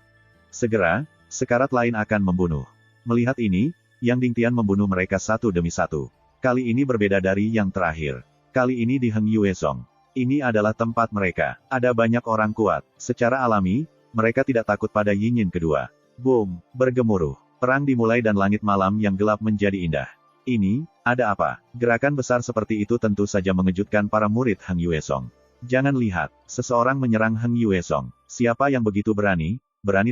Segera, sekarat lain akan membunuh. Melihat ini, Yang Dingtian membunuh mereka satu demi satu. Kali ini berbeda dari yang terakhir. Kali ini di Heng Yuezong. Ini adalah tempat mereka. Ada banyak orang kuat. Secara alami, mereka tidak takut pada Yin Yin kedua. Boom, bergemuruh. Perang dimulai dan langit malam yang gelap menjadi indah. Ini, ada apa? Gerakan besar seperti itu tentu saja mengejutkan para murid Heng Yuezong. Jangan lihat, seseorang menyerang Heng Yuezong. Siapa yang begitu berani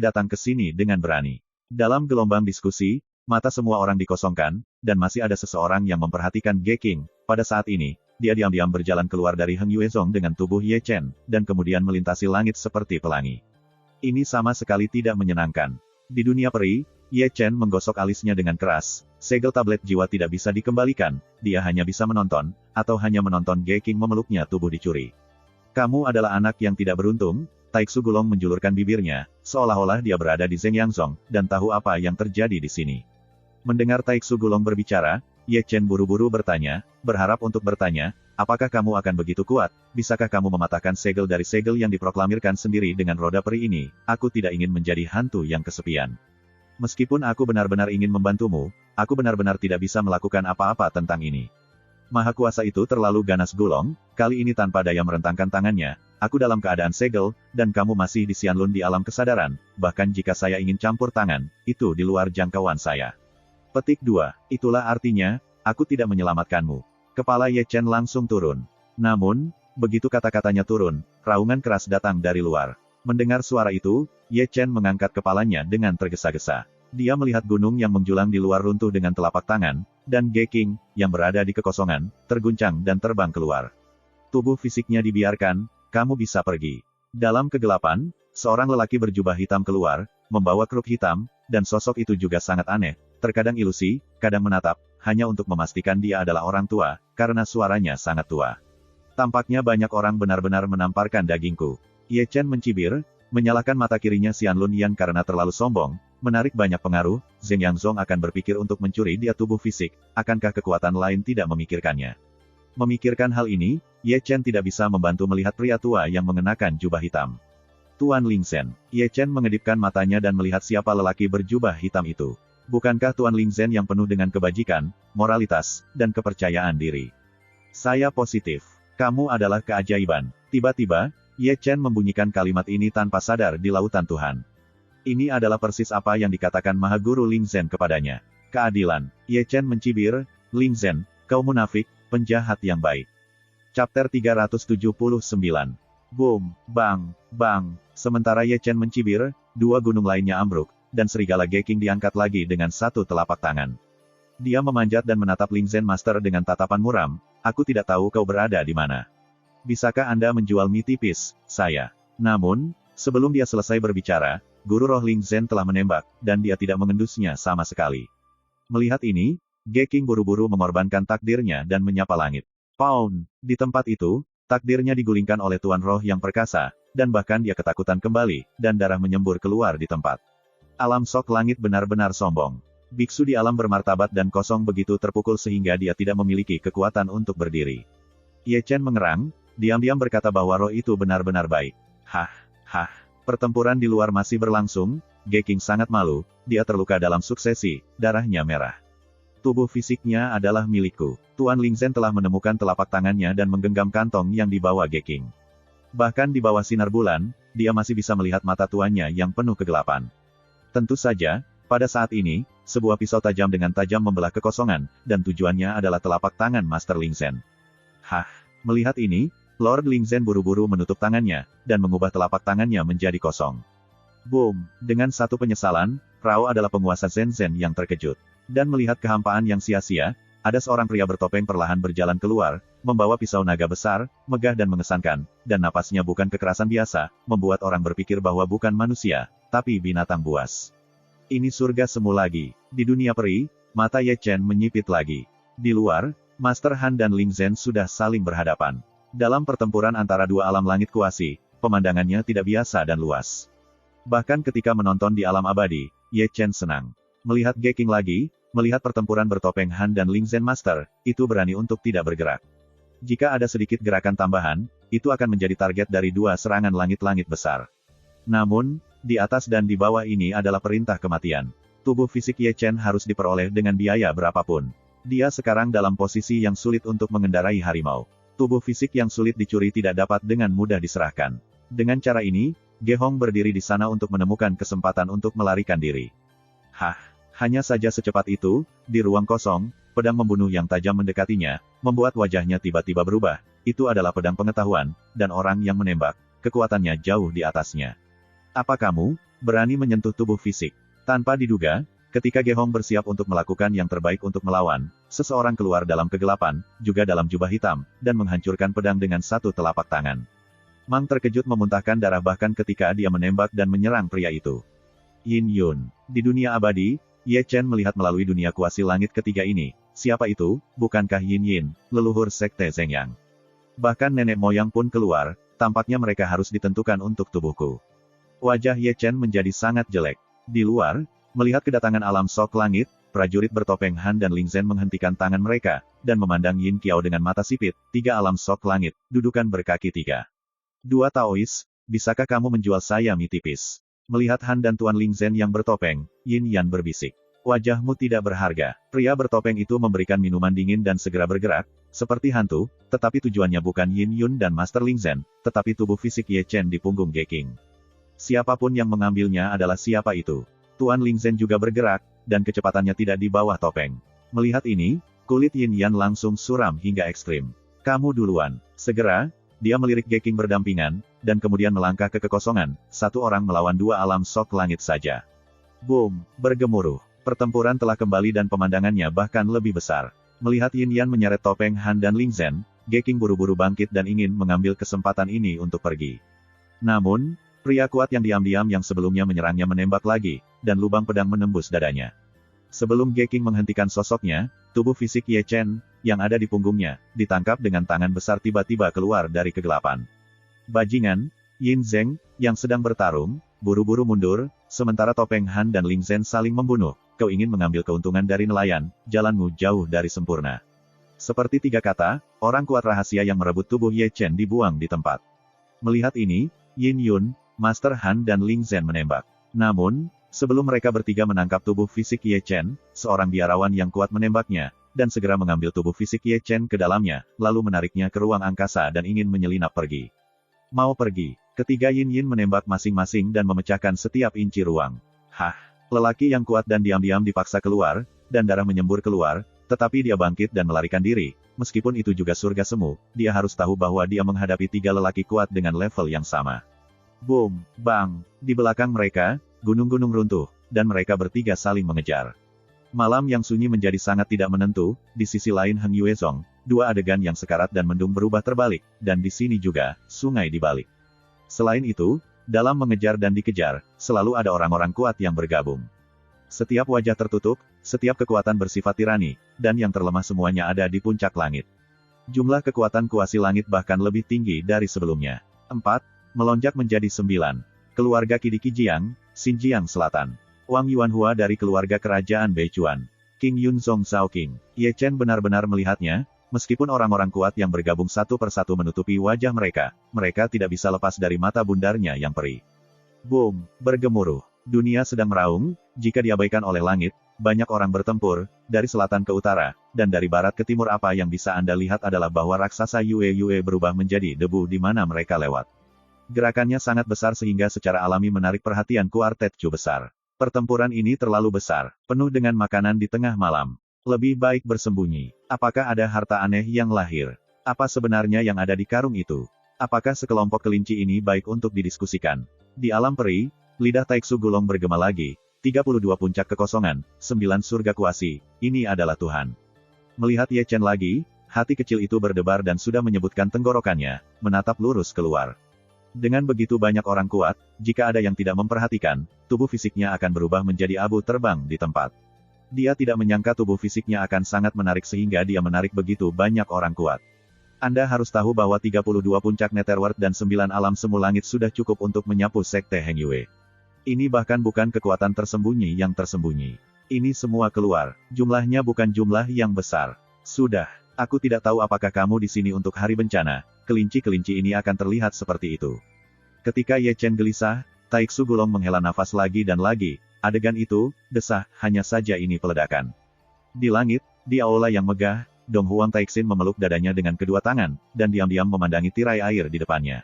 datang ke sini dengan berani. Dalam gelombang diskusi, mata semua orang dikosongkan, dan masih ada seseorang yang memperhatikan Ge Qing. Pada saat ini, dia diam-diam berjalan keluar dari Heng Yuezong dengan tubuh Ye Chen, dan kemudian melintasi langit seperti pelangi. Ini sama sekali tidak menyenangkan. Di dunia peri, Ye Chen menggosok alisnya dengan keras. Segel tablet jiwa tidak bisa dikembalikan, dia hanya bisa menonton, atau hanya menonton Ge Qing memeluknya tubuh dicuri. Kamu adalah anak yang tidak beruntung, Taiksu Gulong menjulurkan bibirnya, seolah-olah dia berada di Zheng Yang Zong, dan tahu apa yang terjadi di sini. Mendengar Taiksu Gulong berbicara, Ye Chen buru-buru bertanya, berharap untuk bertanya, apakah kamu akan begitu kuat, bisakah kamu mematahkan segel dari segel yang diproklamirkan sendiri dengan roda peri ini, aku tidak ingin menjadi hantu yang kesepian. Meskipun aku benar-benar ingin membantumu, aku benar-benar tidak bisa melakukan apa-apa tentang ini. Maha kuasa itu terlalu ganas Gulong, kali ini tanpa daya merentangkan tangannya, aku dalam keadaan segel, dan kamu masih di Xianlun di alam kesadaran, bahkan jika saya ingin campur tangan, itu di luar jangkauan saya. Petik 2, itulah artinya, aku tidak menyelamatkanmu. Kepala Ye Chen langsung turun. Namun, begitu kata-katanya turun, raungan keras datang dari luar. Mendengar suara itu, Ye Chen mengangkat kepalanya dengan tergesa-gesa. Dia melihat gunung yang menjulang di luar runtuh dengan telapak tangan, dan Ge Qing, yang berada di kekosongan, terguncang dan terbang keluar. Tubuh fisiknya dibiarkan, kamu bisa pergi. Dalam kegelapan, seorang lelaki berjubah hitam keluar, membawa keruk hitam, dan sosok itu juga sangat aneh, terkadang ilusi, kadang menatap, hanya untuk memastikan dia adalah orang tua, karena suaranya sangat tua. Tampaknya banyak orang benar-benar menamparkan dagingku. Ye Chen mencibir, menyalahkan mata kirinya Xian Lun Yan karena terlalu sombong, menarik banyak pengaruh. Zheng Yangzong akan berpikir untuk mencuri dia tubuh fisik, akankah kekuatan lain tidak memikirkannya? Memikirkan hal ini, Ye Chen tidak bisa membantu melihat pria tua yang mengenakan jubah hitam. Tuan Lingzhen. Ye Chen mengedipkan matanya dan melihat siapa lelaki berjubah hitam itu. Bukankah Tuan Lingzhen yang penuh dengan kebajikan, moralitas, dan kepercayaan diri? Saya positif. Kamu adalah keajaiban. Tiba-tiba, Ye Chen membunyikan kalimat ini tanpa sadar di lautan Tuhan. Ini adalah persis apa yang dikatakan Maha Guru Lingzhen kepadanya. Keadilan. Ye Chen mencibir, Lingzhen, kau munafik, penjahat yang baik. Chapter 379. Boom, bang, bang. Sementara Ye Chen mencibir, dua gunung lainnya ambruk, dan serigala Geking diangkat lagi dengan satu telapak tangan. Dia memanjat dan menatap Lingzhen Master dengan tatapan muram, aku tidak tahu kau berada di mana. Bisakah Anda menjual mie tipis, saya? Namun, sebelum dia selesai berbicara, Guru Roh Lingzhen telah menembak, dan dia tidak mengendusnya sama sekali. Melihat ini, Geking buru-buru mengorbankan takdirnya dan menyapa langit. Pound! Di tempat itu, takdirnya digulingkan oleh Tuan Roh yang perkasa, dan bahkan dia ketakutan kembali, dan darah menyembur keluar di tempat. Alam Sok Langit benar-benar sombong. Biksu di alam bermartabat dan kosong begitu terpukul sehingga dia tidak memiliki kekuatan untuk berdiri. Ye Chen mengerang, diam-diam berkata bahwa roh itu benar-benar baik. Hah, hah. Pertempuran di luar masih berlangsung, Geking sangat malu, dia terluka dalam suksesi, darahnya merah. Tubuh fisiknya adalah milikku. Tuan Lingzhen telah menemukan telapak tangannya dan menggenggam kantong yang dibawa Geking. Bahkan di bawah sinar bulan, dia masih bisa melihat mata tuannya yang penuh kegelapan. Tentu saja, pada saat ini, sebuah pisau tajam dengan tajam membelah kekosongan, dan tujuannya adalah telapak tangan Master Lingzhen. Hah, melihat ini, Lord Lingzhen buru-buru menutup tangannya, dan mengubah telapak tangannya menjadi kosong. Boom! Dengan satu penyesalan, Rao adalah penguasa Shenzhen yang terkejut. Dan melihat kehampaan yang sia-sia, ada seorang pria bertopeng perlahan berjalan keluar, membawa pisau naga besar, megah dan mengesankan, dan napasnya bukan kekerasan biasa, membuat orang berpikir bahwa bukan manusia, tapi binatang buas. Ini surga semu lagi. Di dunia peri, mata Ye Chen menyipit lagi. Di luar, Master Han dan Lingzhen sudah saling berhadapan. Dalam pertempuran antara dua alam langit kuasi, pemandangannya tidak biasa dan luas. Bahkan ketika menonton di alam abadi, Ye Chen senang. Melihat Geking lagi, melihat pertempuran bertopeng Han dan Lingzhen Master, itu berani untuk tidak bergerak. Jika ada sedikit gerakan tambahan, itu akan menjadi target dari dua serangan langit-langit besar. Namun, di atas dan di bawah ini adalah perintah kematian. Tubuh fisik Ye Chen harus diperoleh dengan biaya berapapun. Dia sekarang dalam posisi yang sulit untuk mengendarai harimau. Tubuh fisik yang sulit dicuri tidak dapat dengan mudah diserahkan. Dengan cara ini, Ge Hong berdiri di sana untuk menemukan kesempatan untuk melarikan diri. Hah! Hanya saja secepat itu, di ruang kosong, pedang membunuh yang tajam mendekatinya, membuat wajahnya tiba-tiba berubah. Itu adalah pedang pengetahuan, dan orang yang menembak, kekuatannya jauh di atasnya. Apa kamu berani menyentuh tubuh fisik? Tanpa diduga, ketika Ge Hong bersiap untuk melakukan yang terbaik untuk melawan, seseorang keluar dalam kegelapan, juga dalam jubah hitam, dan menghancurkan pedang dengan satu telapak tangan. Mang terkejut memuntahkan darah bahkan ketika dia menembak dan menyerang pria itu. Yin Yun. Di dunia abadi, Ye Chen melihat melalui dunia kuasi langit ketiga ini. Siapa itu? Bukankah Yin Yin, leluhur sekte Zhengyang? Bahkan nenek moyang pun keluar, tampaknya mereka harus ditentukan untuk tubuhku. Wajah Ye Chen menjadi sangat jelek. Di luar, melihat kedatangan alam Sok Langit, prajurit bertopeng Han dan Lingzhen menghentikan tangan mereka, dan memandang Yin Qiao dengan mata sipit. Tiga alam Sok Langit, dudukan berkaki tiga. Dua Taois, bisakah kamu menjual saya mie tipis? Melihat Han dan Tuan Lingzhen yang bertopeng, Yin Yan berbisik. Wajahmu tidak berharga. Pria bertopeng itu memberikan minuman dingin dan segera bergerak, seperti hantu, tetapi tujuannya bukan Yin Yun dan Master Lingzhen, tetapi tubuh fisik Ye Chen di punggung Geking. Siapapun yang mengambilnya adalah siapa itu. Tuan Lingzhen juga bergerak, dan kecepatannya tidak di bawah topeng. Melihat ini, kulit Yin Yan langsung suram hingga ekstrim. Kamu duluan. Segera, dia melirik Geking berdampingan, dan kemudian melangkah ke kekosongan, satu orang melawan dua alam Sok Langit saja. Boom! Bergemuruh. Pertempuran telah kembali dan pemandangannya bahkan lebih besar. Melihat Yin Yan menyeret topeng Han dan Lingzhen, Geking buru-buru bangkit dan ingin mengambil kesempatan ini untuk pergi. Namun, pria kuat yang diam-diam yang sebelumnya menyerangnya menembak lagi, dan lubang pedang menembus dadanya. Sebelum Geking menghentikan sosoknya, tubuh fisik Ye Chen, yang ada di punggungnya, ditangkap dengan tangan besar tiba-tiba keluar dari kegelapan. Bajingan, Yin Zeng, yang sedang bertarung, buru-buru mundur, sementara Topeng Han dan Ling Zhen saling membunuh. Kau ingin mengambil keuntungan dari nelayan, jalanmu jauh dari sempurna. Seperti 3 kata, orang kuat rahasia yang merebut tubuh Ye Chen dibuang di tempat. Melihat ini, Yin Yun, Master Han dan Ling Zhen menembak. Namun, sebelum mereka bertiga menangkap tubuh fisik Ye Chen, seorang biarawan yang kuat menembaknya, dan segera mengambil tubuh fisik Ye Chen ke dalamnya, lalu menariknya ke ruang angkasa dan ingin menyelinap pergi. Mau pergi. Ketiga Yin Yin menembak masing-masing dan memecahkan setiap inci ruang. Hah! Lelaki yang kuat dan diam-diam dipaksa keluar, dan darah menyembur keluar, tetapi dia bangkit dan melarikan diri. Meskipun itu juga surga semu, dia harus tahu bahwa dia menghadapi 3 lelaki kuat dengan level yang sama. Boom! Bang! Di belakang mereka, gunung-gunung runtuh, dan mereka bertiga saling mengejar. Malam yang sunyi menjadi sangat tidak menentu, di sisi lain Heng Yuezong, 2 adegan yang sekarat dan mendung berubah terbalik, dan di sini juga, sungai dibalik. Selain itu, dalam mengejar dan dikejar, selalu ada orang-orang kuat yang bergabung. Setiap wajah tertutup, setiap kekuatan bersifat tirani, dan yang terlemah semuanya ada di puncak langit. Jumlah kekuatan kuasi langit bahkan lebih tinggi dari sebelumnya. 4. Melonjak menjadi 9. Keluarga Qidi Jiang, Xinjiang Selatan. Wang Yuanhua dari keluarga kerajaan Beichuan. King Yun Zong Zhao King. Ye Chen benar-benar melihatnya, meskipun orang-orang kuat yang bergabung satu persatu menutupi wajah mereka, mereka tidak bisa lepas dari mata bundarnya yang perih. Boom! Bergemuruh. Dunia sedang meraung, jika diabaikan oleh langit, banyak orang bertempur, dari selatan ke utara, dan dari barat ke timur. Apa yang bisa Anda lihat adalah bahwa raksasa Yue berubah menjadi debu di mana mereka lewat. Gerakannya sangat besar sehingga secara alami menarik perhatian kuartet Chu besar. Pertempuran ini terlalu besar, penuh dengan makanan di tengah malam. Lebih baik bersembunyi. Apakah ada harta aneh yang lahir? Apa sebenarnya yang ada di karung itu? Apakah sekelompok kelinci ini baik untuk didiskusikan? Di alam peri, lidah Taiksu Gulong bergema lagi, 32 puncak kekosongan, 9 surga kuasi, ini adalah Tuhan. Melihat Ye Chen lagi, hati kecil itu berdebar dan sudah menyebutkan tenggorokannya, menatap lurus keluar. Dengan begitu banyak orang kuat, jika ada yang tidak memperhatikan, tubuh fisiknya akan berubah menjadi abu terbang di tempat. Dia tidak menyangka tubuh fisiknya akan sangat menarik sehingga dia menarik begitu banyak orang kuat. Anda harus tahu bahwa 32 puncak Netherworld dan 9 alam semu langit sudah cukup untuk menyapu sekte Heng Yue. Ini bahkan bukan kekuatan tersembunyi yang tersembunyi. Ini semua keluar, jumlahnya bukan jumlah yang besar. Sudah, aku tidak tahu apakah kamu di sini untuk hari bencana, kelinci-kelinci ini akan terlihat seperti itu. Ketika Ye Chen gelisah, Taiksu Gulong menghela nafas lagi dan lagi, adegan itu, desah, hanya saja ini peledakan. Di langit, di aula yang megah, Dong Huang Taixin memeluk dadanya dengan kedua tangan, dan diam-diam memandangi tirai air di depannya.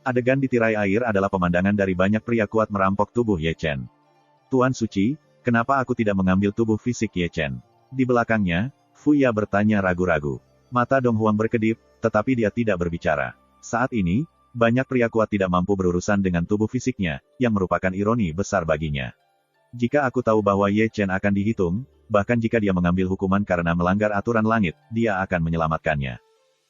Adegan di tirai air adalah pemandangan dari banyak pria kuat merampok tubuh Ye Chen. Tuan Suci, kenapa aku tidak mengambil tubuh fisik Ye Chen? Di belakangnya, Fuya bertanya ragu-ragu. Mata Dong Huang berkedip, tetapi dia tidak berbicara. Saat ini, banyak pria kuat tidak mampu berurusan dengan tubuh fisiknya, yang merupakan ironi besar baginya. Jika aku tahu bahwa Ye Chen akan dihitung, bahkan jika dia mengambil hukuman karena melanggar aturan langit, dia akan menyelamatkannya.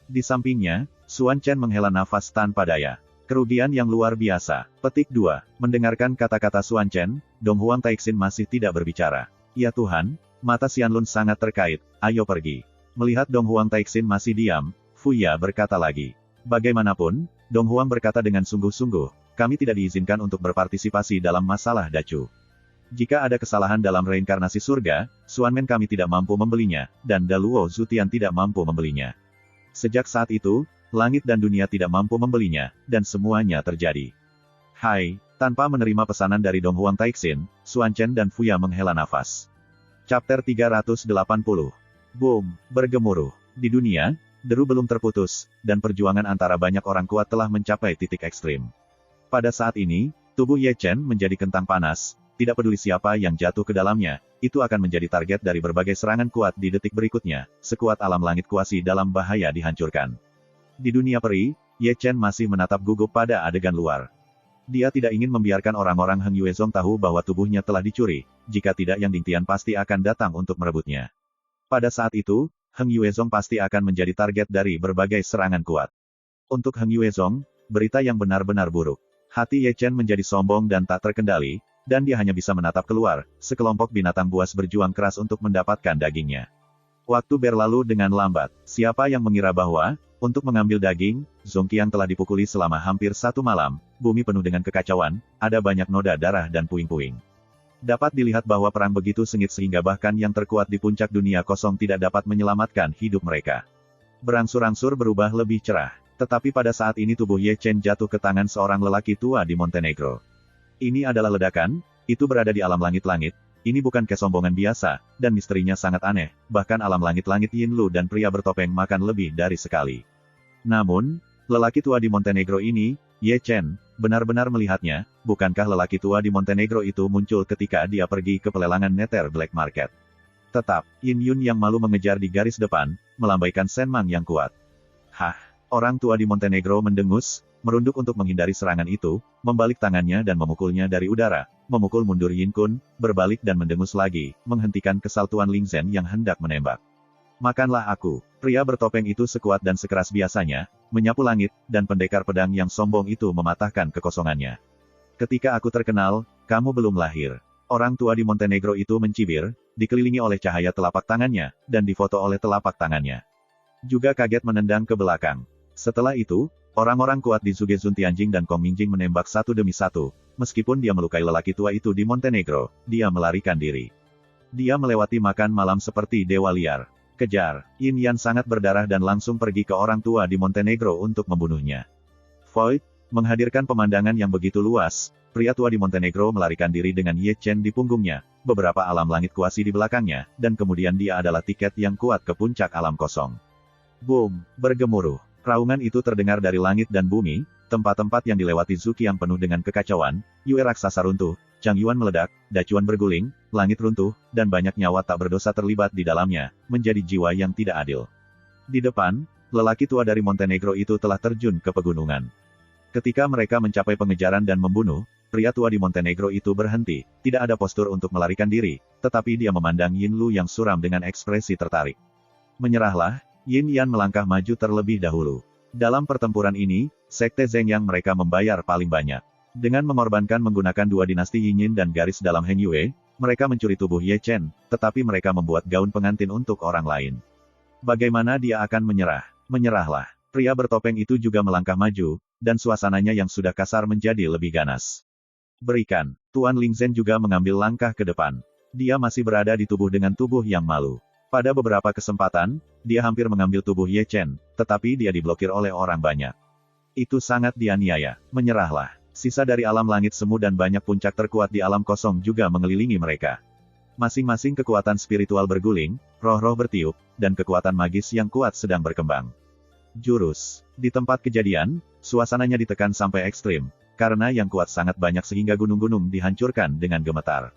Di sampingnya, Xuan Chen menghela nafas tanpa daya. Kerugian yang luar biasa. Petik 2. Mendengarkan kata-kata Xuan Chen, Dong Huang Taixin masih tidak berbicara. Ya Tuhan, mata Xianlun sangat terkait, ayo pergi. Melihat Dong Huang Taixin masih diam, Fuya berkata lagi. Bagaimanapun, Dong Huang berkata dengan sungguh-sungguh, kami tidak diizinkan untuk berpartisipasi dalam masalah Dacu. Jika ada kesalahan dalam reinkarnasi surga, Xuanmen kami tidak mampu membelinya, dan Daluo Zutian tidak mampu membelinya. Sejak saat itu, langit dan dunia tidak mampu membelinya, dan semuanya terjadi. Hai, tanpa menerima pesanan dari Dong Huang Taixin, Xuan Chen dan Fuya menghela nafas. Chapter 380. Boom, bergemuruh. Di dunia, deru belum terputus, dan perjuangan antara banyak orang kuat telah mencapai titik ekstrim. Pada saat ini, tubuh Ye Chen menjadi kentang panas, tidak peduli siapa yang jatuh ke dalamnya, itu akan menjadi target dari berbagai serangan kuat di detik berikutnya, sekuat alam langit kuasi dalam bahaya dihancurkan. Di dunia peri, Ye Chen masih menatap gugup pada adegan luar. Dia tidak ingin membiarkan orang-orang Heng Yuezong tahu bahwa tubuhnya telah dicuri, jika tidak Yang Dingtian pasti akan datang untuk merebutnya. Pada saat itu, Heng Yuezong pasti akan menjadi target dari berbagai serangan kuat. Untuk Heng Yuezong, berita yang benar-benar buruk. Hati Ye Chen menjadi sombong dan tak terkendali, dan dia hanya bisa menatap keluar, sekelompok binatang buas berjuang keras untuk mendapatkan dagingnya. Waktu berlalu dengan lambat. Siapa yang mengira bahwa, untuk mengambil daging, Zongqiang telah dipukuli selama hampir 1 malam, bumi penuh dengan kekacauan, ada banyak noda darah dan puing-puing. Dapat dilihat bahwa perang begitu sengit sehingga bahkan yang terkuat di puncak dunia kosong tidak dapat menyelamatkan hidup mereka. Berangsur-angsur berubah lebih cerah. Tetapi pada saat ini tubuh Ye Chen jatuh ke tangan seorang lelaki tua di Montenegro. Ini adalah ledakan, itu berada di alam langit-langit. Ini bukan kesombongan biasa, dan misterinya sangat aneh, bahkan alam langit-langit Yin Lu dan pria bertopeng makan lebih dari sekali. Namun, lelaki tua di Montenegro ini, Ye Chen, benar-benar melihatnya, bukankah lelaki tua di Montenegro itu muncul ketika dia pergi ke pelelangan Nether Black Market. Tetap, Yin Yun yang malu mengejar di garis depan, melambaikan senmang yang kuat. Hah, orang tua di Montenegro mendengus, merunduk untuk menghindari serangan itu, membalik tangannya dan memukulnya dari udara, memukul mundur Yin Kun, berbalik dan mendengus lagi, menghentikan kesaltuan Ling Zhen yang hendak menembak. Makanlah aku. Pria bertopeng itu sekuat dan sekeras biasanya, menyapu langit, dan pendekar pedang yang sombong itu mematahkan kekosongannya. Ketika aku terkenal, kamu belum lahir. Orang tua di Montenegro itu mencibir, dikelilingi oleh cahaya telapak tangannya, dan difoto oleh telapak tangannya. Juga kaget menendang ke belakang. Setelah itu, orang-orang kuat di Zugezun Tianjing dan Kong Mingjing menembak satu demi satu. Meskipun dia melukai lelaki tua itu di Montenegro, dia melarikan diri. Dia melewati makan malam seperti dewa liar. Kejar, Yin Yan sangat berdarah dan langsung pergi ke orang tua di Montenegro untuk membunuhnya. Void, menghadirkan pemandangan yang begitu luas, pria tua di Montenegro melarikan diri dengan Ye Chen di punggungnya, beberapa alam langit kuasi di belakangnya, dan kemudian dia adalah tiket yang kuat ke puncak alam kosong. Boom, bergemuruh. Raungan itu terdengar dari langit dan bumi, tempat-tempat yang dilewati Zhuqiang penuh dengan kekacauan, Yue raksasa runtuh, Chang Yuan meledak, Dacuan berguling, langit runtuh, dan banyak nyawa tak berdosa terlibat di dalamnya, menjadi jiwa yang tidak adil. Di depan, lelaki tua dari Montenegro itu telah terjun ke pegunungan. Ketika mereka mencapai pengejaran dan membunuh, pria tua di Montenegro itu berhenti, tidak ada postur untuk melarikan diri, tetapi dia memandang Yin Lu yang suram dengan ekspresi tertarik. Menyerahlah, Yin Yan melangkah maju terlebih dahulu. Dalam pertempuran ini, Sekte Zheng yang mereka membayar paling banyak. Dengan mengorbankan menggunakan dua dinasti Yinyin dan garis dalam Heng Yue, mereka mencuri tubuh Ye Chen, tetapi mereka membuat gaun pengantin untuk orang lain. Bagaimana dia akan menyerah? Menyerahlah. Pria bertopeng itu juga melangkah maju, dan suasananya yang sudah kasar menjadi lebih ganas. Berikan. Tuan Ling Zhen juga mengambil langkah ke depan. Dia masih berada di tubuh dengan tubuh yang malu. Pada beberapa kesempatan, dia hampir mengambil tubuh Ye Chen, tetapi dia diblokir oleh orang banyak. Itu sangat dianiaya. Menyerahlah. Sisa dari alam langit semu dan banyak puncak terkuat di alam kosong juga mengelilingi mereka. Masing-masing kekuatan spiritual berguling, roh-roh bertiup, dan kekuatan magis yang kuat sedang berkembang. Jurus. Di tempat kejadian, suasananya ditekan sampai ekstrim, karena yang kuat sangat banyak sehingga gunung-gunung dihancurkan dengan gemetar.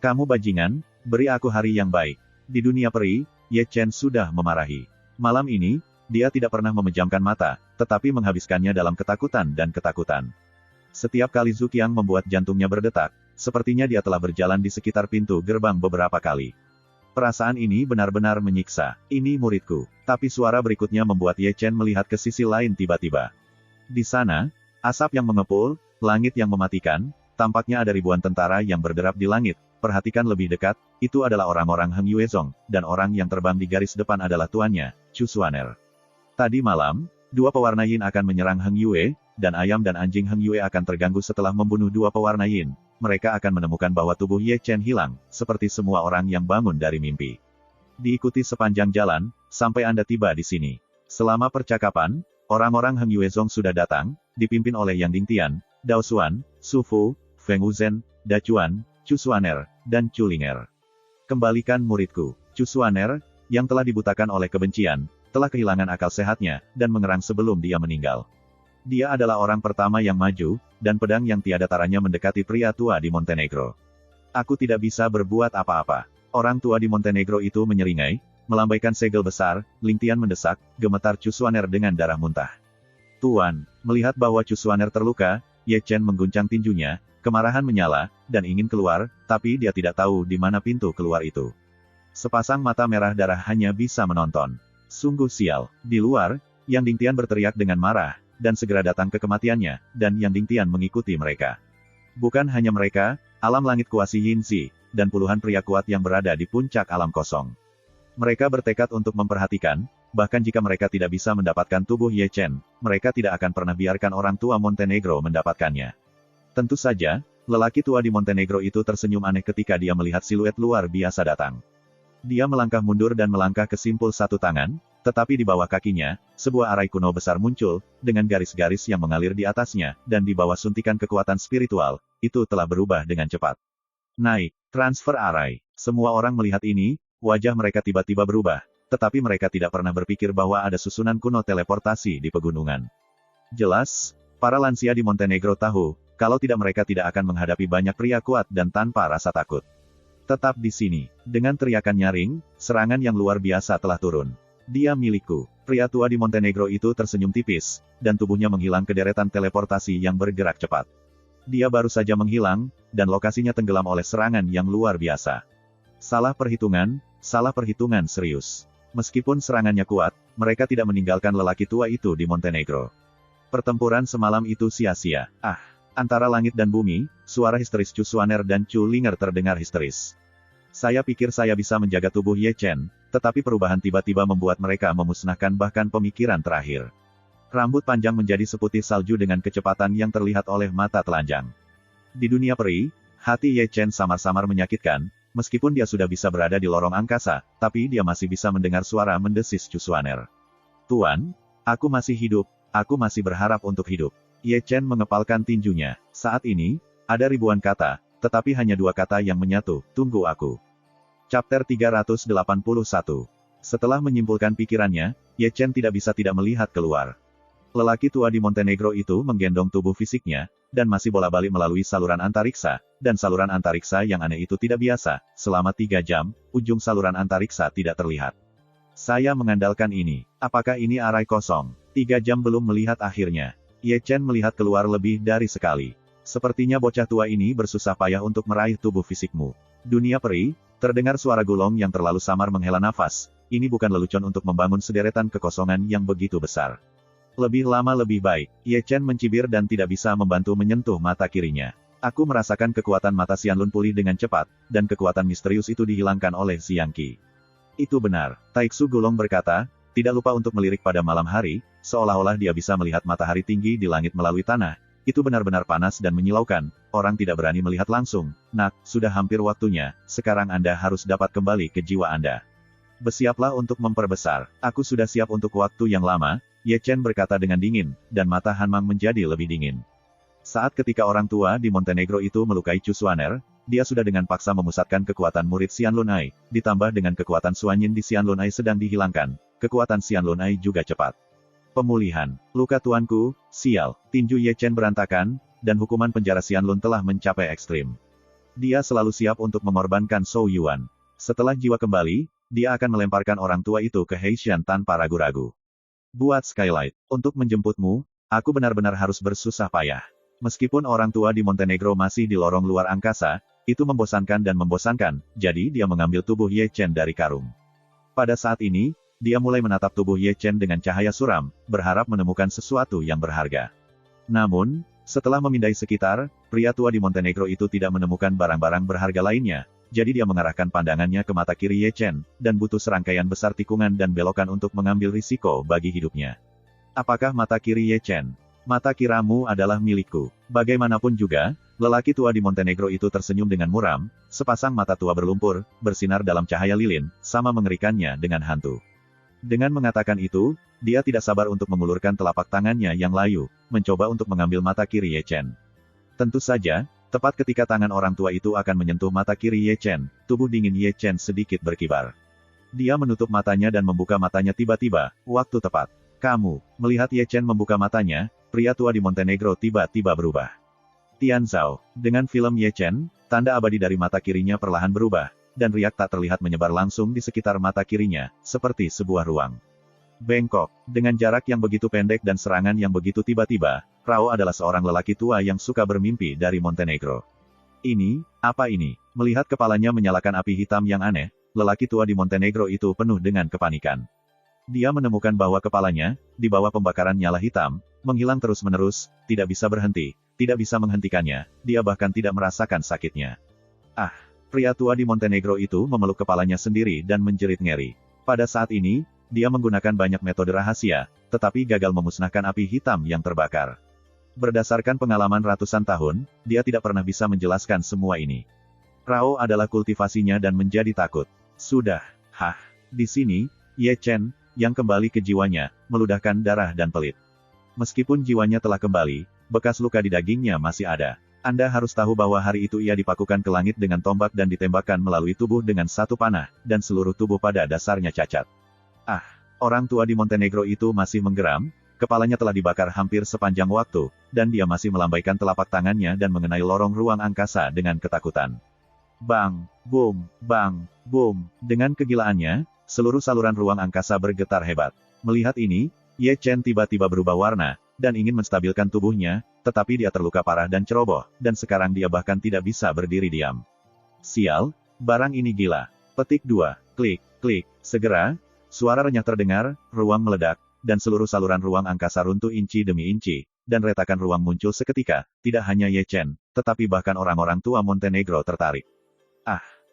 Kamu bajingan, beri aku hari yang baik. Di dunia peri, Ye Chen sudah memarahi. Malam ini, dia tidak pernah memejamkan mata, tetapi menghabiskannya dalam ketakutan dan ketakutan. Setiap kali Zhuqiang membuat jantungnya berdetak, sepertinya dia telah berjalan di sekitar pintu gerbang beberapa kali. Perasaan ini benar-benar menyiksa. Ini muridku. Tapi suara berikutnya membuat Ye Chen melihat ke sisi lain tiba-tiba. Di sana, asap yang mengepul, langit yang mematikan, tampaknya ada ribuan tentara yang berderap di langit. Perhatikan lebih dekat, itu adalah orang-orang Heng Yuezong, dan orang yang terbang di garis depan adalah tuannya, Chu Xuaner. Tadi malam, dua pewarna Yin akan menyerang Heng Yue, dan ayam dan anjing Heng Yue akan terganggu setelah membunuh dua pewarna Yin. Mereka akan menemukan bahwa tubuh Ye Chen hilang, seperti semua orang yang bangun dari mimpi. Diikuti sepanjang jalan, sampai Anda tiba di sini. Selama percakapan, orang-orang Heng Yuezong sudah datang, dipimpin oleh Yang Dingtian, Dao Xuan, Su Fu, Feng Wuzhen, Dacuan, Chu Xuaner, dan Chu Linger. Kembalikan muridku. Chu Xuaner, yang telah dibutakan oleh kebencian, telah kehilangan akal sehatnya, dan mengerang sebelum dia meninggal. Dia adalah orang pertama yang maju, dan pedang yang tiada taranya mendekati pria tua di Montenegro. Aku tidak bisa berbuat apa-apa. Orang tua di Montenegro itu menyeringai, melambaikan segel besar, Ling Tian mendesak, gemetar Chu Xuaner dengan darah muntah. Tuan, melihat bahwa Chu Xuaner terluka, Ye Chen mengguncang tinjunya, kemarahan menyala, dan ingin keluar, tapi dia tidak tahu di mana pintu keluar itu. Sepasang mata merah darah hanya bisa menonton. Sungguh sial. Di luar, Yang Dingtian berteriak dengan marah, dan segera datang ke kematiannya, dan Yang Dingtian mengikuti mereka. Bukan hanya mereka, alam langit kuasi Yinzi, dan puluhan pria kuat yang berada di puncak alam kosong. Mereka bertekad untuk memperhatikan, bahkan jika mereka tidak bisa mendapatkan tubuh Ye Chen, mereka tidak akan pernah biarkan orang tua Montenegro mendapatkannya. Tentu saja, lelaki tua di Montenegro itu tersenyum aneh ketika dia melihat siluet luar biasa datang. Dia melangkah mundur dan melangkah ke simpul satu tangan, tetapi di bawah kakinya, sebuah arai kuno besar muncul, dengan garis-garis yang mengalir di atasnya, dan di bawah suntikan kekuatan spiritual, itu telah berubah dengan cepat. Naik, transfer arai. Semua orang melihat ini, wajah mereka tiba-tiba berubah, tetapi mereka tidak pernah berpikir bahwa ada susunan kuno teleportasi di pegunungan. Jelas, para lansia di Montenegro tahu, kalau tidak mereka tidak akan menghadapi banyak pria kuat dan tanpa rasa takut. Tetap di sini, dengan teriakan nyaring, serangan yang luar biasa telah turun. Dia milikku. Pria tua di Montenegro itu tersenyum tipis, dan tubuhnya menghilang ke deretan teleportasi yang bergerak cepat. Dia baru saja menghilang, dan lokasinya tenggelam oleh serangan yang luar biasa. Salah perhitungan serius. Meskipun serangannya kuat, mereka tidak meninggalkan lelaki tua itu di Montenegro. Pertempuran semalam itu sia-sia. Antara langit dan bumi, suara histeris Chu Xuaner dan Chu Linger terdengar histeris. Saya pikir saya bisa menjaga tubuh Ye Chen, tetapi perubahan tiba-tiba membuat mereka memusnahkan bahkan pemikiran terakhir. Rambut panjang menjadi seputih salju dengan kecepatan yang terlihat oleh mata telanjang. Di dunia peri, hati Ye Chen samar-samar menyakitkan, meskipun dia sudah bisa berada di lorong angkasa, tapi dia masih bisa mendengar suara mendesis Chu Xuaner. Tuan, aku masih hidup, aku masih berharap untuk hidup. Ye Chen mengepalkan tinjunya. Saat ini, ada ribuan kata, tetapi hanya dua kata yang menyatu, tunggu aku. Chapter 381. Setelah menyimpulkan pikirannya, Ye Chen tidak bisa tidak melihat keluar. Lelaki tua di Montenegro itu menggendong tubuh fisiknya, dan masih bola-balik melalui saluran antariksa, dan saluran antariksa yang aneh itu tidak biasa. Selama 3 jam, ujung saluran antariksa tidak terlihat. Saya mengandalkan ini. Apakah ini arai kosong? 3 jam belum melihat akhirnya. Ye Chen melihat keluar lebih dari sekali. Sepertinya bocah tua ini bersusah payah untuk meraih tubuh fisikmu. Dunia peri, terdengar suara gulong yang terlalu samar menghela nafas. Ini bukan lelucon untuk membangun sederetan kekosongan yang begitu besar. Lebih lama lebih baik. Ye Chen mencibir dan tidak bisa membantu menyentuh mata kirinya. Aku merasakan kekuatan mata Xianlun pulih dengan cepat, dan kekuatan misterius itu dihilangkan oleh Xiang Qi. Itu benar, Taixu Gulong berkata, tidak lupa untuk melirik pada malam hari, seolah-olah dia bisa melihat matahari tinggi di langit melalui tanah. Itu benar-benar panas dan menyilaukan, orang tidak berani melihat langsung. Nak, sudah hampir waktunya, sekarang Anda harus dapat kembali ke jiwa Anda. Bersiaplah untuk memperbesar, aku sudah siap untuk waktu yang lama, Ye Chen berkata dengan dingin, dan mata Han Mang menjadi lebih dingin. Saat ketika orang tua di Montenegro itu melukai Chu Xuaner, dia sudah dengan paksa memusatkan kekuatan murid Xianlun Ai, ditambah dengan kekuatan Suanyin di Xianlun Ai sedang dihilangkan, kekuatan Xianlun Ai juga cepat. Pemulihan, luka tuanku, sial, tinju Ye Chen berantakan, dan hukuman penjara Xianlun telah mencapai ekstrim. Dia selalu siap untuk mengorbankan Zhou Yuan. Setelah jiwa kembali, dia akan melemparkan orang tua itu ke Heishan tanpa ragu-ragu. Buat Skylight, untuk menjemputmu, aku benar-benar harus bersusah payah. Meskipun orang tua di Montenegro masih di lorong luar angkasa, itu membosankan dan membosankan, jadi dia mengambil tubuh Ye Chen dari karung. Pada saat ini, dia mulai menatap tubuh Ye Chen dengan cahaya suram, berharap menemukan sesuatu yang berharga. Namun, setelah memindai sekitar, pria tua di Montenegro itu tidak menemukan barang-barang berharga lainnya. Jadi dia mengarahkan pandangannya ke mata kiri Ye Chen, dan butuh serangkaian besar tikungan dan belokan untuk mengambil risiko bagi hidupnya. Apakah mata kiri Ye Chen? Mata kiramu adalah milikku. Bagaimanapun juga, lelaki tua di Montenegro itu tersenyum dengan muram, sepasang mata tua berlumpur, bersinar dalam cahaya lilin, sama mengerikannya dengan hantu. Dengan mengatakan itu, dia tidak sabar untuk mengulurkan telapak tangannya yang layu, mencoba untuk mengambil mata kiri Ye Chen. Tentu saja, tepat ketika tangan orang tua itu akan menyentuh mata kiri Ye Chen, tubuh dingin Ye Chen sedikit berkibar. Dia menutup matanya dan membuka matanya tiba-tiba, waktu tepat. Kamu, melihat Ye Chen membuka matanya, pria tua di Montenegro tiba-tiba berubah. Tian Zhao, dengan film Ye Chen, tanda abadi dari mata kirinya perlahan berubah, dan riak tak terlihat menyebar langsung di sekitar mata kirinya, seperti sebuah ruang. Bengkok, dengan jarak yang begitu pendek dan serangan yang begitu tiba-tiba, Rao adalah seorang lelaki tua yang suka bermimpi dari Montenegro. Ini, apa ini? Melihat kepalanya menyalakan api hitam yang aneh, lelaki tua di Montenegro itu penuh dengan kepanikan. Dia menemukan bahwa kepalanya, di bawah pembakaran nyala hitam, menghilang terus-menerus, tidak bisa berhenti, tidak bisa menghentikannya, dia bahkan tidak merasakan sakitnya. Pria tua di Montenegro itu memeluk kepalanya sendiri dan menjerit ngeri. Pada saat ini, dia menggunakan banyak metode rahasia, tetapi gagal memusnahkan api hitam yang terbakar. Berdasarkan pengalaman ratusan tahun, dia tidak pernah bisa menjelaskan semua ini. Rao adalah kultivasinya dan menjadi takut. Sudah, di sini, Ye Chen, yang kembali ke jiwanya, meludahkan darah dan pelit. Meskipun jiwanya telah kembali, bekas luka di dagingnya masih ada. Anda harus tahu bahwa hari itu ia dipakukan ke langit dengan tombak dan ditembakkan melalui tubuh dengan satu panah, dan seluruh tubuh pada dasarnya cacat. Orang tua di Montenegro itu masih menggeram, kepalanya telah dibakar hampir sepanjang waktu, dan dia masih melambaikan telapak tangannya dan mengenai lorong ruang angkasa dengan ketakutan. Bang, boom, bang, boom. Dengan kegilaannya, seluruh saluran ruang angkasa bergetar hebat. Melihat ini, Ye Chen tiba-tiba berubah warna, dan ingin menstabilkan tubuhnya, tetapi dia terluka parah dan ceroboh, dan sekarang dia bahkan tidak bisa berdiri diam. Sial, barang ini gila. Petik 2, klik, klik, segera, suara renyah terdengar, ruang meledak, dan seluruh saluran ruang angkasa runtuh inci demi inci, dan retakan ruang muncul seketika, tidak hanya Ye Chen, tetapi bahkan orang-orang tua Montenegro tertarik.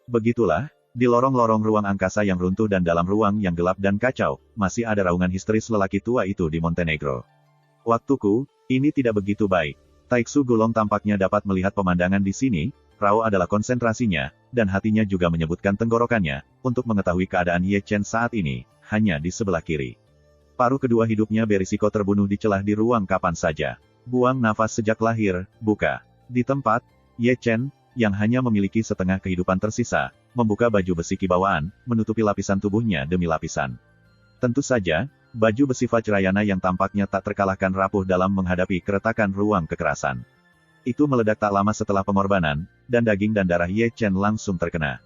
Begitulah, di lorong-lorong ruang angkasa yang runtuh dan dalam ruang yang gelap dan kacau, masih ada raungan histeris lelaki tua itu di Montenegro. Waktuku, ini tidak begitu baik. Taiksu Gulong tampaknya dapat melihat pemandangan di sini, Rao adalah konsentrasinya, dan hatinya juga menyebutkan tenggorokannya, untuk mengetahui keadaan Ye Chen saat ini, hanya di sebelah kiri. Paruh kedua hidupnya berisiko terbunuh di celah di ruang kapan saja. Buang nafas sejak lahir, buka. Di tempat, Ye Chen, yang hanya memiliki setengah kehidupan tersisa, membuka baju besi kibawaan, menutupi lapisan tubuhnya demi lapisan. Tentu saja, baju besi Vajrayana yang tampaknya tak terkalahkan rapuh dalam menghadapi keretakan ruang kekerasan. Itu meledak tak lama setelah pengorbanan, dan daging dan darah Ye Chen langsung terkena.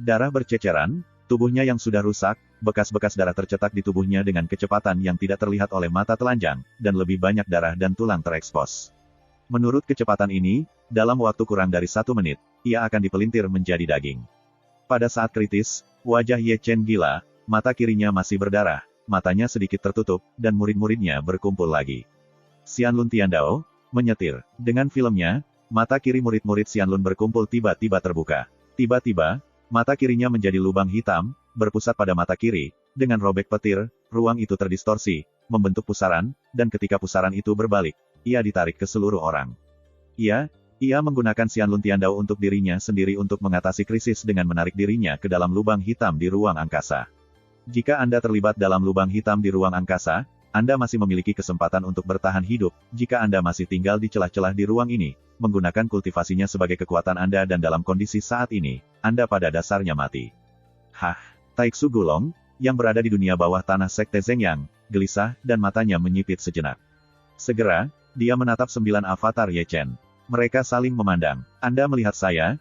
Darah berceceran, tubuhnya yang sudah rusak, bekas-bekas darah tercetak di tubuhnya dengan kecepatan yang tidak terlihat oleh mata telanjang, dan lebih banyak darah dan tulang terekspos. Menurut kecepatan ini, dalam waktu kurang dari 1 menit, ia akan dipelintir menjadi daging. Pada saat kritis, wajah Ye Chen gila, mata kirinya masih berdarah, matanya sedikit tertutup, dan murid-muridnya berkumpul lagi. Xianlun Tiandao menyetir. Dengan filmnya, mata kiri murid-murid Xianlun berkumpul tiba-tiba terbuka. Tiba-tiba, mata kirinya menjadi lubang hitam, berpusat pada mata kiri, dengan robek petir, ruang itu terdistorsi, membentuk pusaran, dan ketika pusaran itu berbalik, ia ditarik ke seluruh orang. Ia menggunakan Xianlun Tiandao untuk dirinya sendiri untuk mengatasi krisis dengan menarik dirinya ke dalam lubang hitam di ruang angkasa. Jika Anda terlibat dalam lubang hitam di ruang angkasa, Anda masih memiliki kesempatan untuk bertahan hidup, jika Anda masih tinggal di celah-celah di ruang ini, menggunakan kultivasinya sebagai kekuatan Anda dan dalam kondisi saat ini, Anda pada dasarnya mati. Taiksu Gulong, yang berada di dunia bawah tanah Sekte Zhengyang, gelisah, dan matanya menyipit sejenak. Segera, dia menatap 9 avatar Ye Chen. Mereka saling memandang. Anda melihat saya